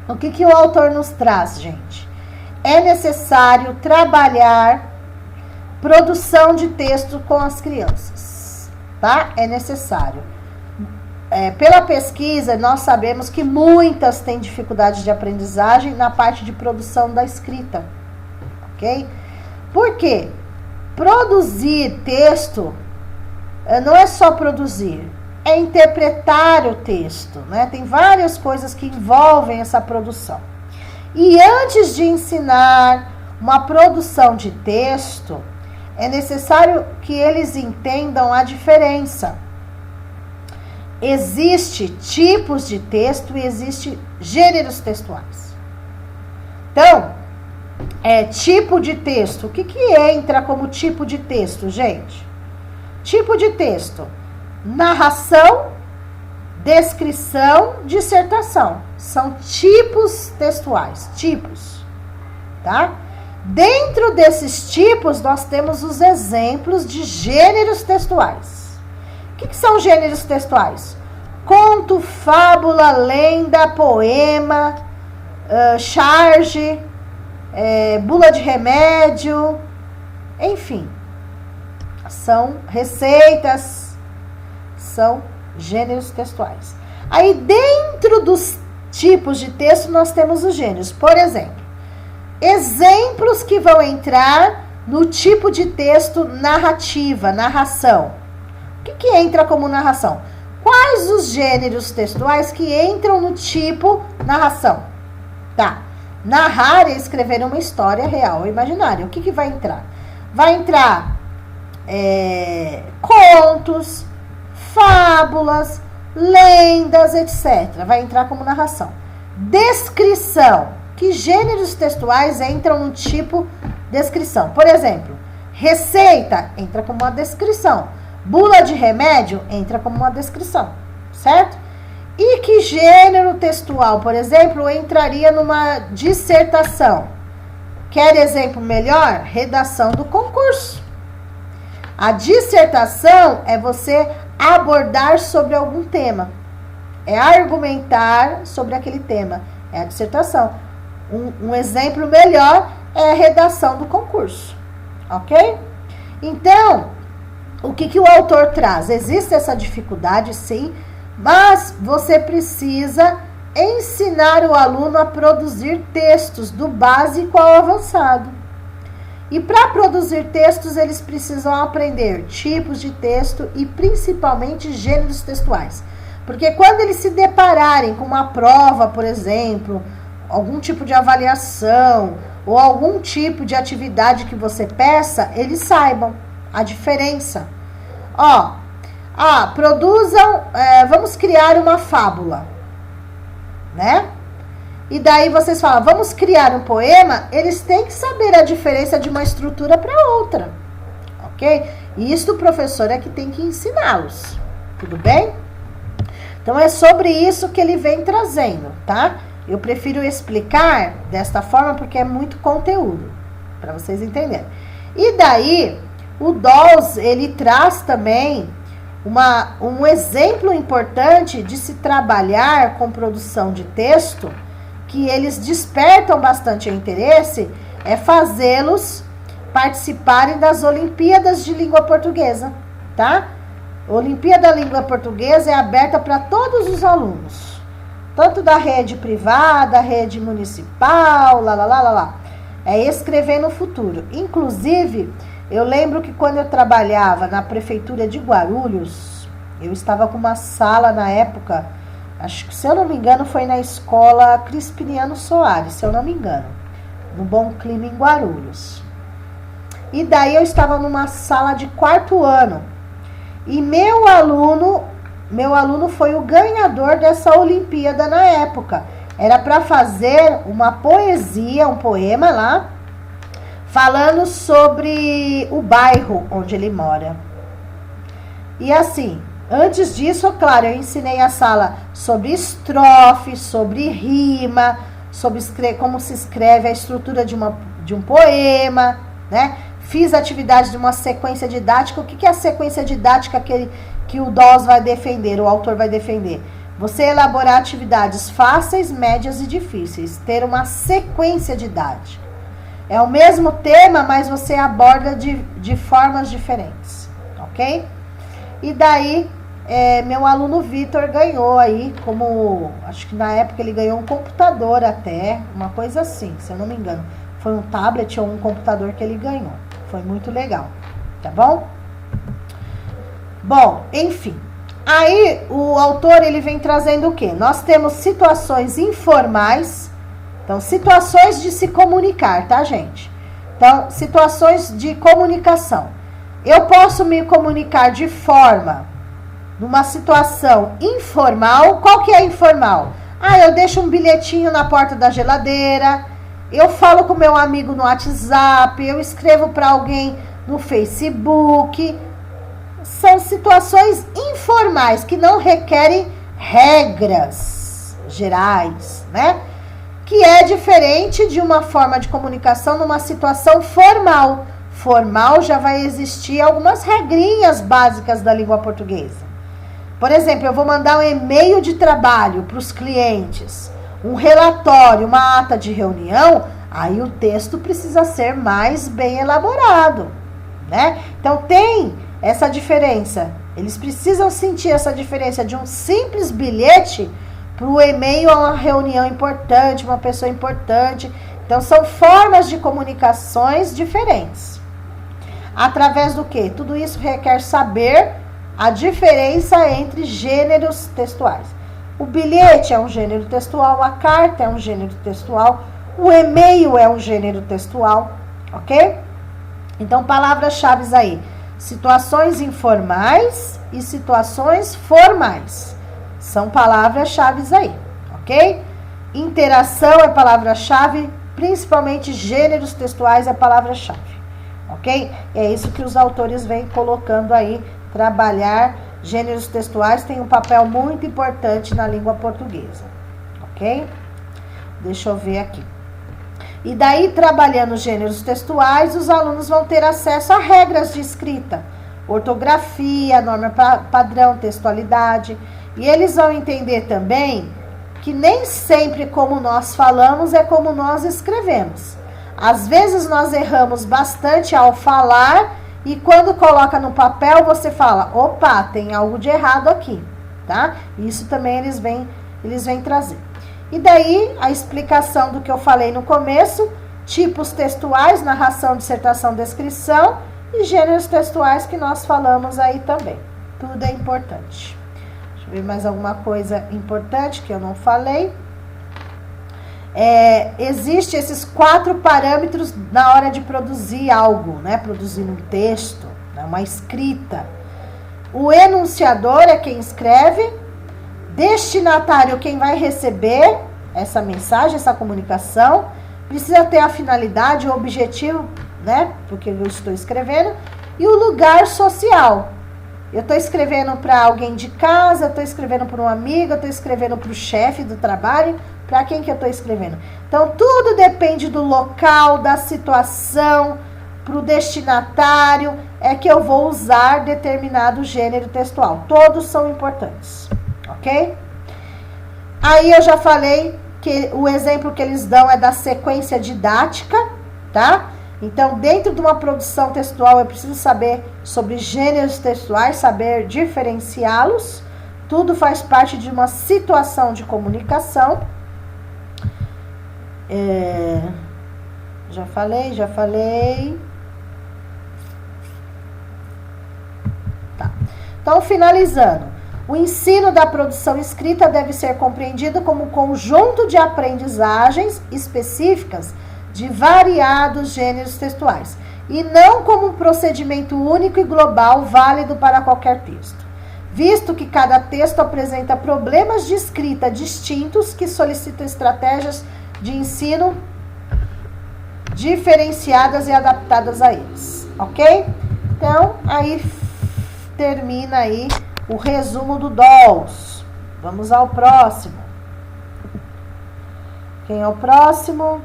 O que o autor nos traz, gente? É necessário trabalhar produção de texto com as crianças, tá? É necessário. Pela pesquisa, nós sabemos que muitas têm dificuldade de aprendizagem na parte de produção da escrita, ok? Por quê? Produzir texto não é só produzir, é interpretar o texto, né? Tem várias coisas que envolvem essa produção. E antes de ensinar uma produção de texto, é necessário que eles entendam a diferença. Existem tipos de texto e existem gêneros textuais. Então, tipo de texto. O que entra como tipo de texto, gente? Tipo de texto: narração, descrição, dissertação. São tipos textuais, tipos, tá? Dentro desses tipos, nós temos os exemplos de gêneros textuais. O que são gêneros textuais? Conto, fábula, lenda, poema, charge, bula de remédio, enfim. São receitas, são gêneros textuais. Aí, dentro dos tipos de texto, nós temos os gêneros. Por exemplo, exemplos que vão entrar no tipo de texto narrativa, narração. O que entra como narração? Quais os gêneros textuais que entram no tipo narração? Tá. Narrar é escrever uma história real ou imaginária. O que vai entrar? Vai entrar contos, fábulas, lendas, etc. Vai entrar como narração. Descrição. Que gêneros textuais entram no tipo descrição? Por exemplo, receita entra como uma descrição. Bula de remédio entra como uma descrição, certo? E que gênero textual, por exemplo, entraria numa dissertação? Quer exemplo melhor? Redação do concurso. A dissertação é você abordar sobre algum tema. É argumentar sobre aquele tema. É a dissertação. Um exemplo melhor é a redação do concurso. Ok? Então, o que o autor traz? Existe essa dificuldade, sim, mas você precisa ensinar o aluno a produzir textos do básico ao avançado. E para produzir textos, eles precisam aprender tipos de texto e principalmente gêneros textuais. Porque quando eles se depararem com uma prova, por exemplo, algum tipo de avaliação ou algum tipo de atividade que você peça, eles saibam a diferença. Produzam, vamos criar uma fábula, né? E daí vocês falam, vamos criar um poema, eles têm que saber a diferença de uma estrutura para outra, ok? E isso o professor é que tem que ensiná-los, tudo bem? Então é sobre isso que ele vem trazendo, tá? Eu prefiro explicar desta forma porque é muito conteúdo, para vocês entenderem. E daí, o Dawes, ele traz também um exemplo importante de se trabalhar com produção de texto, que eles despertam bastante interesse, é fazê-los participarem das Olimpíadas de Língua Portuguesa, tá? A Olimpíada da Língua Portuguesa é aberta para todos os alunos, tanto da rede privada, rede municipal, É escrever no futuro. Inclusive, eu lembro que quando eu trabalhava na prefeitura de Guarulhos, eu estava com uma sala na época, acho que, se eu não me engano, foi na escola Crispiniano Soares, se eu não me engano, no Bom Clima em Guarulhos. E daí eu estava numa sala de 4º ano. E meu aluno foi o ganhador dessa Olimpíada na época. Era para fazer uma poesia, um poema lá, falando sobre o bairro onde ele mora. E assim, antes disso, claro, eu ensinei a sala sobre estrofe, sobre rima, sobre como se escreve a estrutura de um poema, né? Fiz atividade de uma sequência didática. O que é a sequência didática que o Dawes vai defender, o autor vai defender? Você elaborar atividades fáceis, médias e difíceis. Ter uma sequência didática. É o mesmo tema, mas você aborda de formas diferentes. Ok? E daí, meu aluno Vitor ganhou aí, acho que na época ele ganhou um computador até, uma coisa assim, se eu não me engano. Foi um tablet ou um computador que ele ganhou. Foi muito legal, tá bom? Bom, enfim. Aí, o autor, ele vem trazendo o quê? Nós temos situações informais. Então, situações de se comunicar, tá, gente? Então, situações de comunicação. Eu posso me comunicar de forma, numa situação informal. Qual que é informal? Eu deixo um bilhetinho na porta da geladeira, eu falo com meu amigo no WhatsApp, eu escrevo para alguém no Facebook. São situações informais que não requerem regras gerais, né? Que é diferente de uma forma de comunicação numa situação formal. Formal já vai existir algumas regrinhas básicas da língua portuguesa. Por exemplo, eu vou mandar um e-mail de trabalho para os clientes, um relatório, uma ata de reunião, aí o texto precisa ser mais bem elaborado, né? Então tem essa diferença. Eles precisam sentir essa diferença de um simples bilhete para o e-mail a uma reunião importante, uma pessoa importante. Então são formas de comunicações diferentes. Através do quê? Tudo isso requer saber a diferença entre gêneros textuais. O bilhete é um gênero textual, a carta é um gênero textual, o e-mail é um gênero textual, ok? Então, palavras-chave aí: situações informais e situações formais. São palavras-chave aí, ok? Interação é palavra-chave, principalmente gêneros textuais é palavra-chave, ok? É isso que os autores vêm colocando aí. Trabalhar gêneros textuais tem um papel muito importante na língua portuguesa, ok? Deixa eu ver aqui. E daí, trabalhando gêneros textuais, os alunos vão ter acesso a regras de escrita, ortografia, norma padrão, textualidade. E eles vão entender também que nem sempre como nós falamos é como nós escrevemos. Às vezes nós erramos bastante ao falar e quando coloca no papel você fala, opa, tem algo de errado aqui, tá? Isso também eles vêm trazer. E daí, a explicação do que eu falei no começo, tipos textuais, narração, dissertação, descrição, e gêneros textuais que nós falamos aí também. Tudo é importante. Deixa eu ver mais alguma coisa importante que eu não falei. Existem esses 4 parâmetros na hora de produzir algo, né? Produzir um texto, né? Uma escrita. O enunciador é quem escreve, destinatário quem vai receber essa mensagem, essa comunicação, precisa ter a finalidade, o objetivo, né? Porque eu estou escrevendo, e o lugar social, Eu estou escrevendo para alguém de casa, eu estou escrevendo para um amigo, eu estou escrevendo para o chefe do trabalho, para quem que eu estou escrevendo? Então, tudo depende do local, da situação, para o destinatário, é que eu vou usar determinado gênero textual. Todos são importantes, ok? Aí eu já falei que o exemplo que eles dão é da sequência didática, tá? Então, dentro de uma produção textual, eu preciso saber sobre gêneros textuais, saber diferenciá-los. Tudo faz parte de uma situação de comunicação. Já falei. Tá. Então, finalizando. O ensino da produção escrita deve ser compreendido como um conjunto de aprendizagens específicas de variados gêneros textuais, e não como um procedimento único e global válido para qualquer texto, visto que cada texto apresenta problemas de escrita distintos que solicitam estratégias de ensino diferenciadas e adaptadas a eles, ok? Então, aí termina aí o resumo do DOLS. Vamos ao próximo. Quem é o próximo?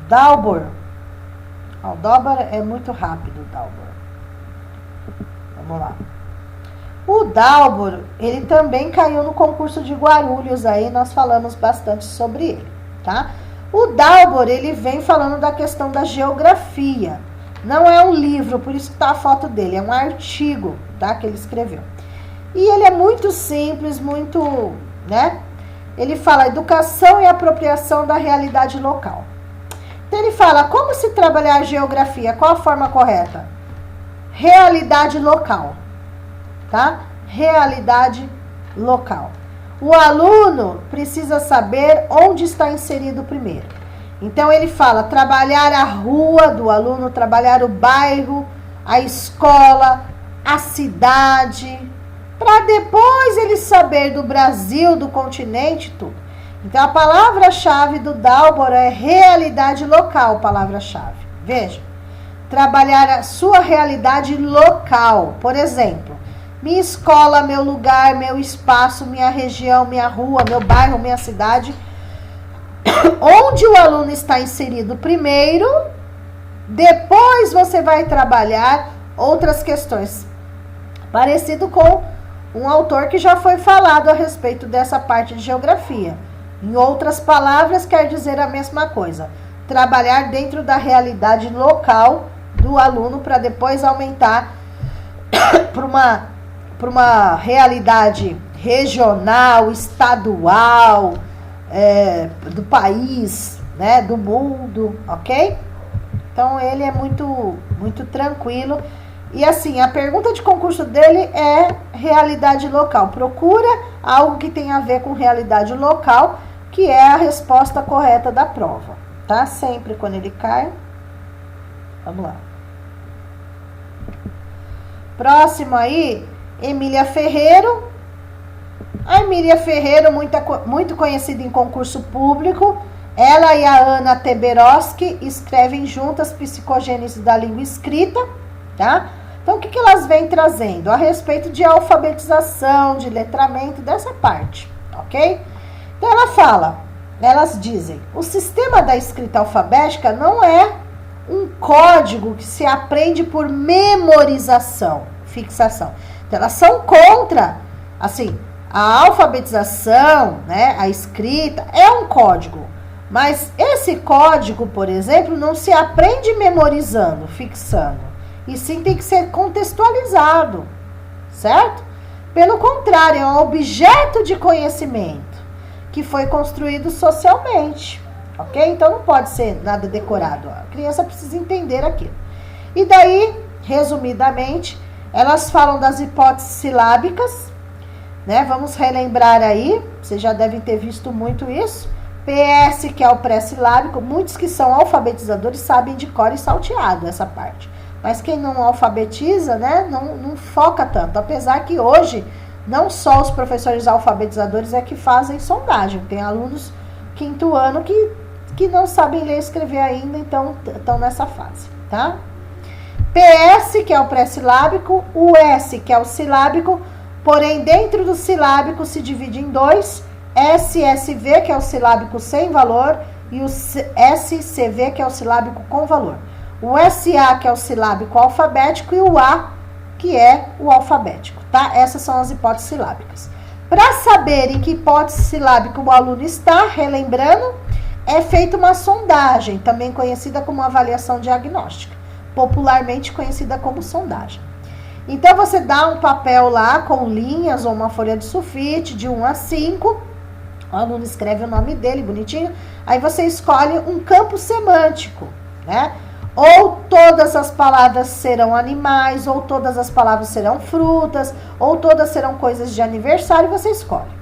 Dalbor. O Dalbor é muito rápido, Dalbor. Vamos lá. O Dalbor, ele também caiu no concurso de Guarulhos aí, nós falamos bastante sobre ele, tá? O Dalbor, ele vem falando da questão da geografia. Não é um livro, por isso que tá a foto dele, é um artigo, tá, que ele escreveu. E ele é muito simples, muito, né? Ele fala educação e apropriação da realidade local. Então, ele fala, como se trabalhar a geografia? Qual a forma correta? Realidade local, tá? Realidade local. O aluno precisa saber onde está inserido primeiro. Então, ele fala, trabalhar a rua do aluno, trabalhar o bairro, a escola, a cidade, para depois ele saber do Brasil, do continente, tudo. Então, a palavra-chave do Dalbor é realidade local, palavra-chave. Veja, trabalhar a sua realidade local. Por exemplo, minha escola, meu lugar, meu espaço, minha região, minha rua, meu bairro, minha cidade. Onde o aluno está inserido primeiro, depois você vai trabalhar outras questões. Parecido com um autor que já foi falado a respeito dessa parte de geografia. Em outras palavras, quer dizer a mesma coisa. Trabalhar dentro da realidade local do aluno para depois aumentar para uma realidade regional, estadual, do país, né, do mundo, ok? Então, ele é muito, muito tranquilo. E assim, a pergunta de concurso dele é realidade local. Procura algo que tenha a ver com realidade local, que é a resposta correta da prova, tá? Sempre quando ele cai. Vamos lá. Próximo aí, Emília Ferreiro. A Emília Ferreiro, muito conhecida em concurso público. Ela e a Ana Teberoski escrevem juntas Psicogênese da Língua Escrita, tá? Então, o que elas vêm trazendo? A respeito de alfabetização, de letramento, dessa parte, ok? Então, elas dizem, o sistema da escrita alfabética não é um código que se aprende por memorização, fixação. Então, elas são contra, assim, a alfabetização, né, a escrita, é um código. Mas esse código, por exemplo, não se aprende memorizando, fixando. E sim tem que ser contextualizado, certo? Pelo contrário, é um objeto de conhecimento que foi construído socialmente, ok? Então, não pode ser nada decorado. A criança precisa entender aquilo. E daí, resumidamente, elas falam das hipóteses silábicas, né? Vamos relembrar aí, vocês já devem ter visto muito isso. PS, que é o pré-silábico, muitos que são alfabetizadores sabem de cor e salteado essa parte. Mas quem não alfabetiza, né, não foca tanto. Apesar que hoje, não só os professores alfabetizadores é que fazem sondagem. Tem alunos quinto ano que não sabem ler e escrever ainda, então estão nessa fase, tá? PS, que é o pré-silábico, o S, que é o silábico, porém dentro do silábico se divide em dois, SSV, que é o silábico sem valor, e o SCV, que é o silábico com valor. O SA, que é o silábico alfabético, e o A, que é o alfabético, tá? Essas são as hipóteses silábicas. Para saber em que hipótese silábica o aluno está, relembrando, é feita uma sondagem, também conhecida como avaliação diagnóstica, popularmente conhecida como sondagem. Então, você dá um papel lá com linhas ou uma folha de sulfite de 1 a 5, o aluno escreve o nome dele bonitinho, aí você escolhe um campo semântico, né? Ou todas as palavras serão animais, ou todas as palavras serão frutas, ou todas serão coisas de aniversário, você escolhe.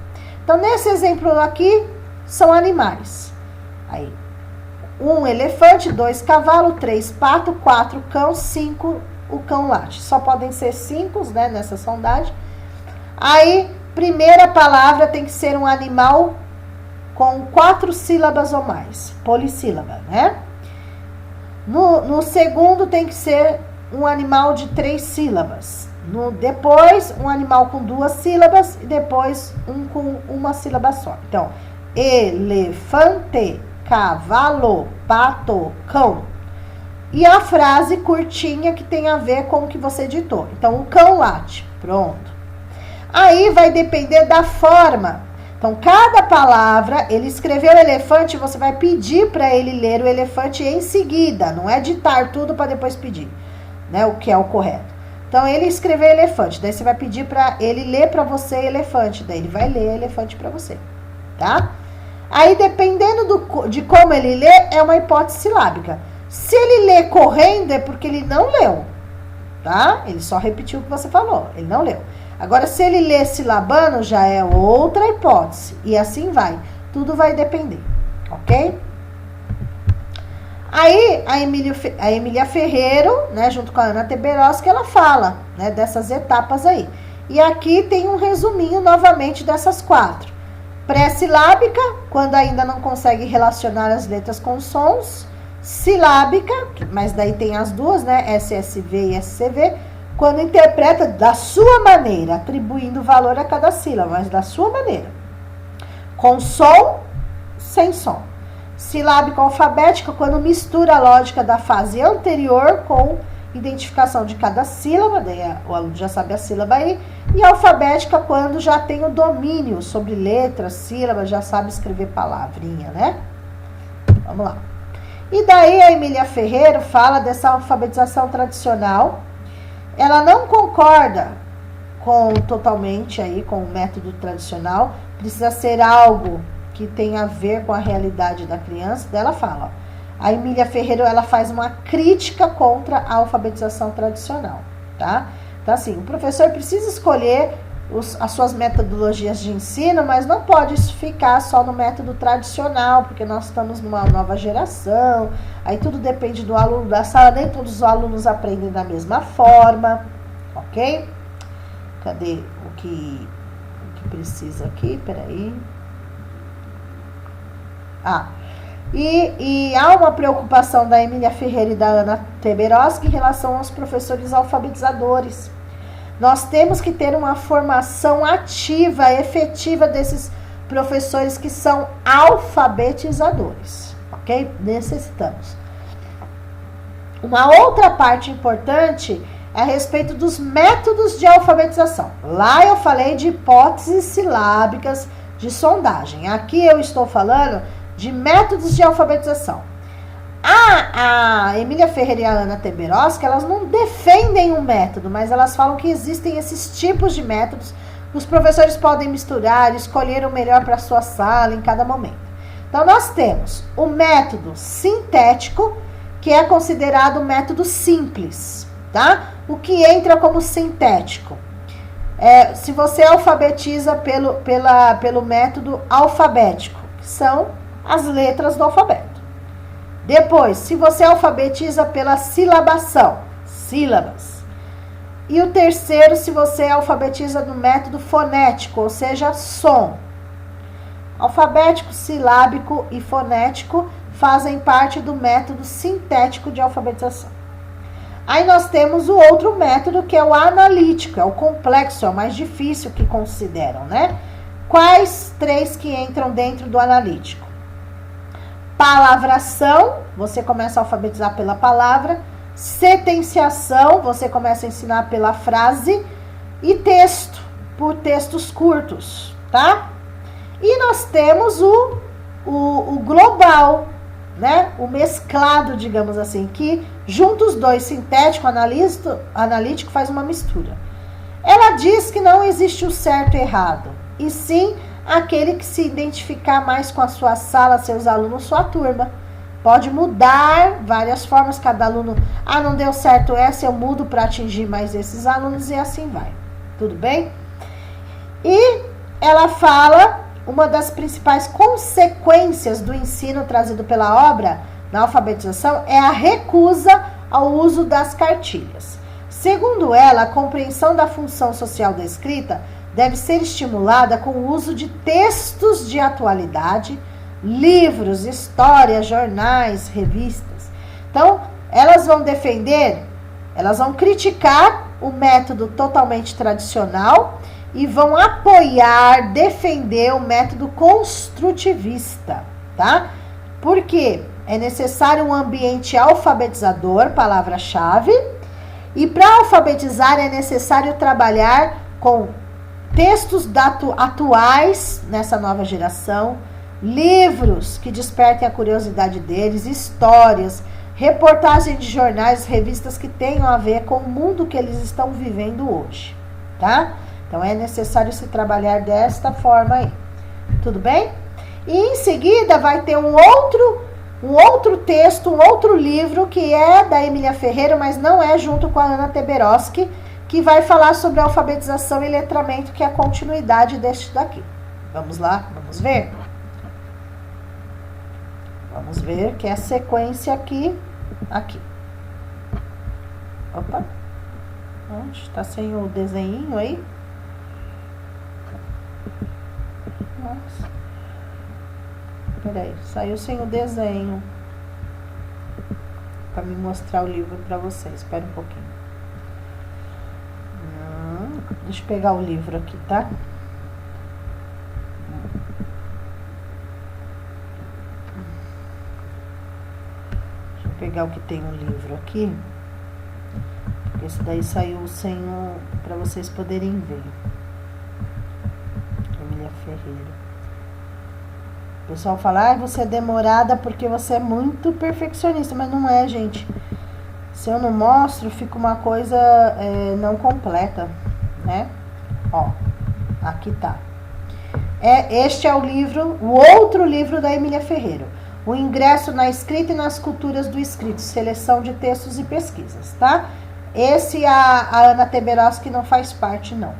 Então, nesse exemplo aqui, são animais. Aí, 1 elefante, 2 cavalo, 3 pato, 4 cão, 5 o cão late. Só podem ser 5, né, nessa sondagem. Aí, primeira palavra tem que ser um animal com 4 sílabas ou mais, polissílaba, né? No segundo tem que ser um animal de 3 sílabas. Depois, um animal com 2 sílabas e depois um com uma sílaba só. Então, elefante, cavalo, pato, cão. E a frase curtinha que tem a ver com o que você ditou. Então, o cão late. Pronto. Aí vai depender da forma. Então, cada palavra, ele escreveu elefante, você vai pedir para ele ler o elefante em seguida. Não é ditar tudo para depois pedir, né? O que é o correto. Então, ele escreveu elefante. Daí, você vai pedir para ele ler para você elefante. Daí, ele vai ler elefante para você, tá? Aí, dependendo de como ele lê, é uma hipótese silábica. Se ele lê correndo, é porque ele não leu, tá? Ele só repetiu o que você falou, ele não leu. Agora, se ele lê silabando, já é outra hipótese. E assim vai. Tudo vai depender, ok? Aí, a Emília Ferreiro, né, junto com a Ana Teberoski, ela fala, né, dessas etapas aí. E aqui tem um resuminho, novamente, dessas 4. Pré-silábica, quando ainda não consegue relacionar as letras com sons. Silábica, mas daí tem as duas, né, SSV e SCV, quando interpreta da sua maneira, atribuindo valor a cada sílaba, mas da sua maneira. Com som, sem som. Silábica alfabética, quando mistura a lógica da fase anterior com identificação de cada sílaba, daí o aluno já sabe a sílaba aí. E alfabética, quando já tem o domínio sobre letras, sílabas, já sabe escrever palavrinha, né? Vamos lá. E daí a Emília Ferreiro fala dessa alfabetização tradicional. Ela não concorda totalmente aí com o método tradicional. Precisa ser algo que tenha a ver com a realidade da criança. Daí ela fala, ó, a Emília Ferreiro, ela faz uma crítica contra a alfabetização tradicional, tá? Então, assim, o professor precisa escolher as suas metodologias de ensino, mas não pode ficar só no método tradicional, porque nós estamos numa nova geração, aí tudo depende do aluno da sala, nem todos os alunos aprendem da mesma forma, ok? Cadê o que precisa aqui? Peraí. E há uma preocupação da Emília Ferreira e da Ana Teberoski em relação aos professores alfabetizadores. Nós temos que ter uma formação ativa, efetiva desses professores que são alfabetizadores, ok? Necessitamos. Uma outra parte importante é a respeito dos métodos de alfabetização. Lá eu falei de hipóteses silábicas de sondagem. Aqui eu estou falando de métodos de alfabetização. A Emília Ferreira e a Ana Teberoski, elas não defendem um método, mas elas falam que existem esses tipos de métodos que os professores podem misturar, escolher o melhor para a sua sala em cada momento. Então, nós temos o método sintético, que é considerado um método simples, tá? O que entra como sintético? Se você alfabetiza pelo método alfabético, que são as letras do alfabeto. Depois, se você alfabetiza pela silabação, sílabas. E o terceiro, se você alfabetiza no método fonético, ou seja, som. Alfabético, silábico e fonético fazem parte do método sintético de alfabetização. Aí nós temos o outro método, que é o analítico, é o complexo, é o mais difícil que consideram, né? Quais 3 que entram dentro do analítico? Palavração, você começa a alfabetizar pela palavra. Setenciação, você começa a ensinar pela frase. E texto, por textos curtos, tá? E nós temos o global, né? O mesclado, digamos assim, que junta os dois, sintético, analítico, faz uma mistura. Ela diz que não existe o certo e errado, e sim aquele que se identificar mais com a sua sala, seus alunos, sua turma. Pode mudar várias formas, cada aluno, não deu certo essa, eu mudo para atingir mais esses alunos, e assim vai. Tudo bem? E ela fala, uma das principais consequências do ensino trazido pela obra na alfabetização é a recusa ao uso das cartilhas. Segundo ela, a compreensão da função social da escrita deve ser estimulada com o uso de textos de atualidade, livros, histórias, jornais, revistas. Então, elas vão defender, elas vão criticar o método totalmente tradicional e vão apoiar, defender o método construtivista, tá? Porque é necessário um ambiente alfabetizador, palavra-chave, e para alfabetizar é necessário trabalhar com textos atuais nessa nova geração, livros que despertem a curiosidade deles, histórias, reportagens de jornais, revistas que tenham a ver com o mundo que eles estão vivendo hoje, tá? Então, é necessário se trabalhar desta forma aí. Tudo bem? E em seguida vai ter um outro texto, um outro livro, que é da Emília Ferreira, mas não é junto com a Ana Teberoski, que vai falar sobre alfabetização e letramento, que é a continuidade deste daqui. Vamos lá? Vamos ver? Vamos ver que é a sequência aqui. Opa. Está sem o desenho aí? Nossa. Peraí, saiu sem o desenho. Para me mostrar o livro para vocês. Espera um pouquinho. Deixa eu pegar o livro aqui, tá? Deixa eu pegar o que tem no livro aqui. Porque esse daí saiu sem o... para vocês poderem ver. Emília Ferreira. O pessoal fala, você é demorada porque você é muito perfeccionista. Mas não é, gente. Se eu não mostro, fica uma coisa não completa, né? Ó, aqui tá. Este é o livro, o outro livro da Emília Ferreira. O ingresso na escrita e nas culturas do escrito. Seleção de textos e pesquisas, tá? Esse a Ana Teberoski não faz parte, não.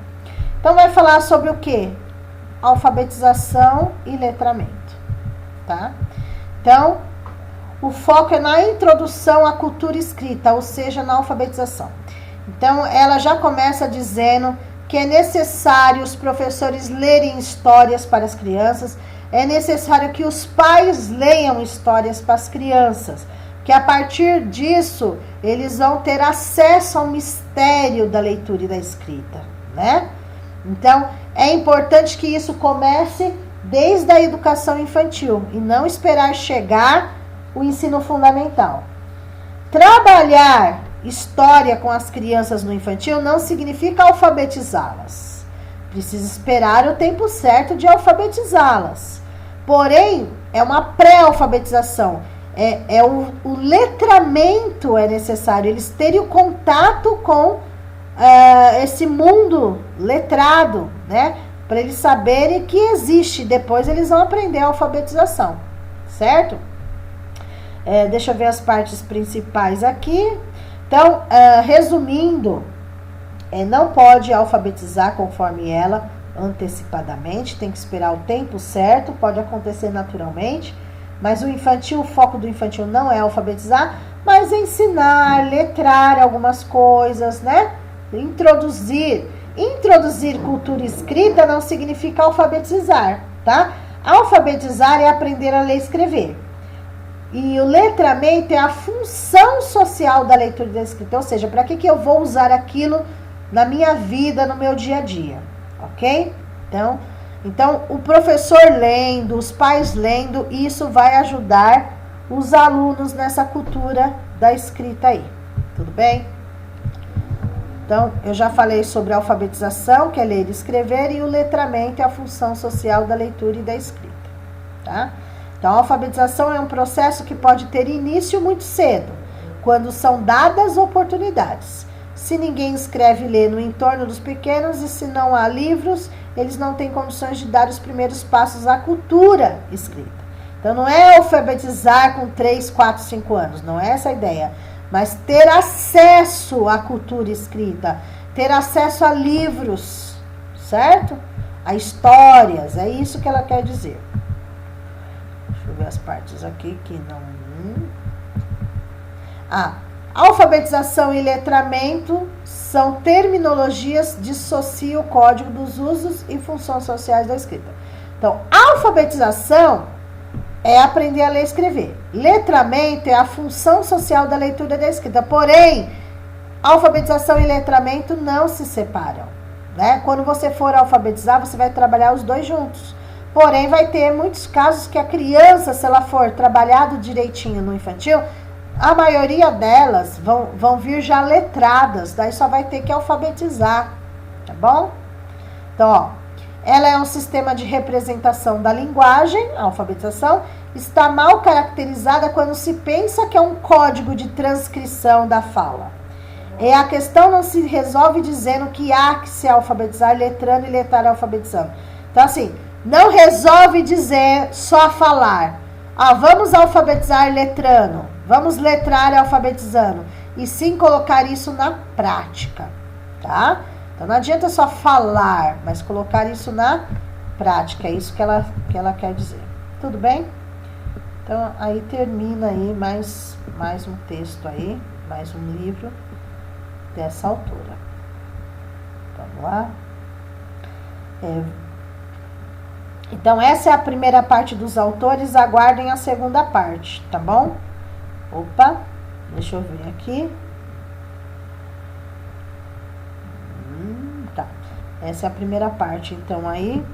Então, vai falar sobre o quê? Alfabetização e letramento, tá? Então, o foco é na introdução à cultura escrita, ou seja, na alfabetização. Então, ela já começa dizendo que é necessário os professores lerem histórias para as crianças, é necessário que os pais leiam histórias para as crianças, que a partir disso, eles vão ter acesso ao mistério da leitura e da escrita, né? Então, é importante que isso comece desde a educação infantil e não esperar chegar o ensino fundamental. Trabalhar história com as crianças no infantil não significa alfabetizá-las. Precisa esperar o tempo certo de alfabetizá-las. Porém, é uma pré-alfabetização. O letramento é necessário. Eles terem o contato com esse mundo letrado, né? Para eles saberem que existe. Depois eles vão aprender a alfabetização. Certo? Deixa eu ver as partes principais aqui. Então, resumindo, não pode alfabetizar conforme ela, antecipadamente, tem que esperar o tempo certo, pode acontecer naturalmente, mas o foco do infantil não é alfabetizar, mas ensinar, letrar algumas coisas, né? Introduzir cultura escrita não significa alfabetizar, tá? Alfabetizar é aprender a ler e escrever. E o letramento é a função social da leitura e da escrita. Ou seja, para que eu vou usar aquilo na minha vida, no meu dia a dia. Ok? Então, o professor lendo, os pais lendo, isso vai ajudar os alunos nessa cultura da escrita aí. Tudo bem? Então, eu já falei sobre a alfabetização, que é ler e escrever, e o letramento é a função social da leitura e da escrita. Tá? Então, a alfabetização é um processo que pode ter início muito cedo, quando são dadas oportunidades. Se ninguém escreve e lê no entorno dos pequenos e se não há livros, eles não têm condições de dar os primeiros passos à cultura escrita. Então, não é alfabetizar com 3, 4, 5 anos, não é essa a ideia. Mas ter acesso à cultura escrita, ter acesso a livros, certo? A histórias, é isso que ela quer dizer. Deixa eu ver as partes aqui que não... alfabetização e letramento são terminologias, dissociam o código dos usos e funções sociais da escrita. Então, alfabetização é aprender a ler e escrever. Letramento é a função social da leitura e da escrita. Porém, alfabetização e letramento não se separam. Né? Quando você for alfabetizar, você vai trabalhar os dois juntos. Porém, vai ter muitos casos que a criança, se ela for trabalhado direitinho no infantil, a maioria delas vão vir já letradas, daí só vai ter que alfabetizar, tá bom? Então, ó, ela é um sistema de representação da linguagem, a alfabetização, está mal caracterizada quando se pensa que é um código de transcrição da fala. E a questão não se resolve dizendo que há que se alfabetizar letrando e letrar alfabetizando. Então, assim, não resolve dizer só falar. Vamos alfabetizar letrando, vamos letrar alfabetizando. E sim colocar isso na prática, tá? Então, não adianta só falar, mas colocar isso na prática. É isso que ela quer dizer. Tudo bem? Então, aí termina aí mais um texto aí, mais um livro dessa autora. Vamos lá. Então, essa é a primeira parte dos autores. Aguardem a segunda parte, tá bom? Opa, deixa eu ver aqui. Tá. Essa é a primeira parte, então, aí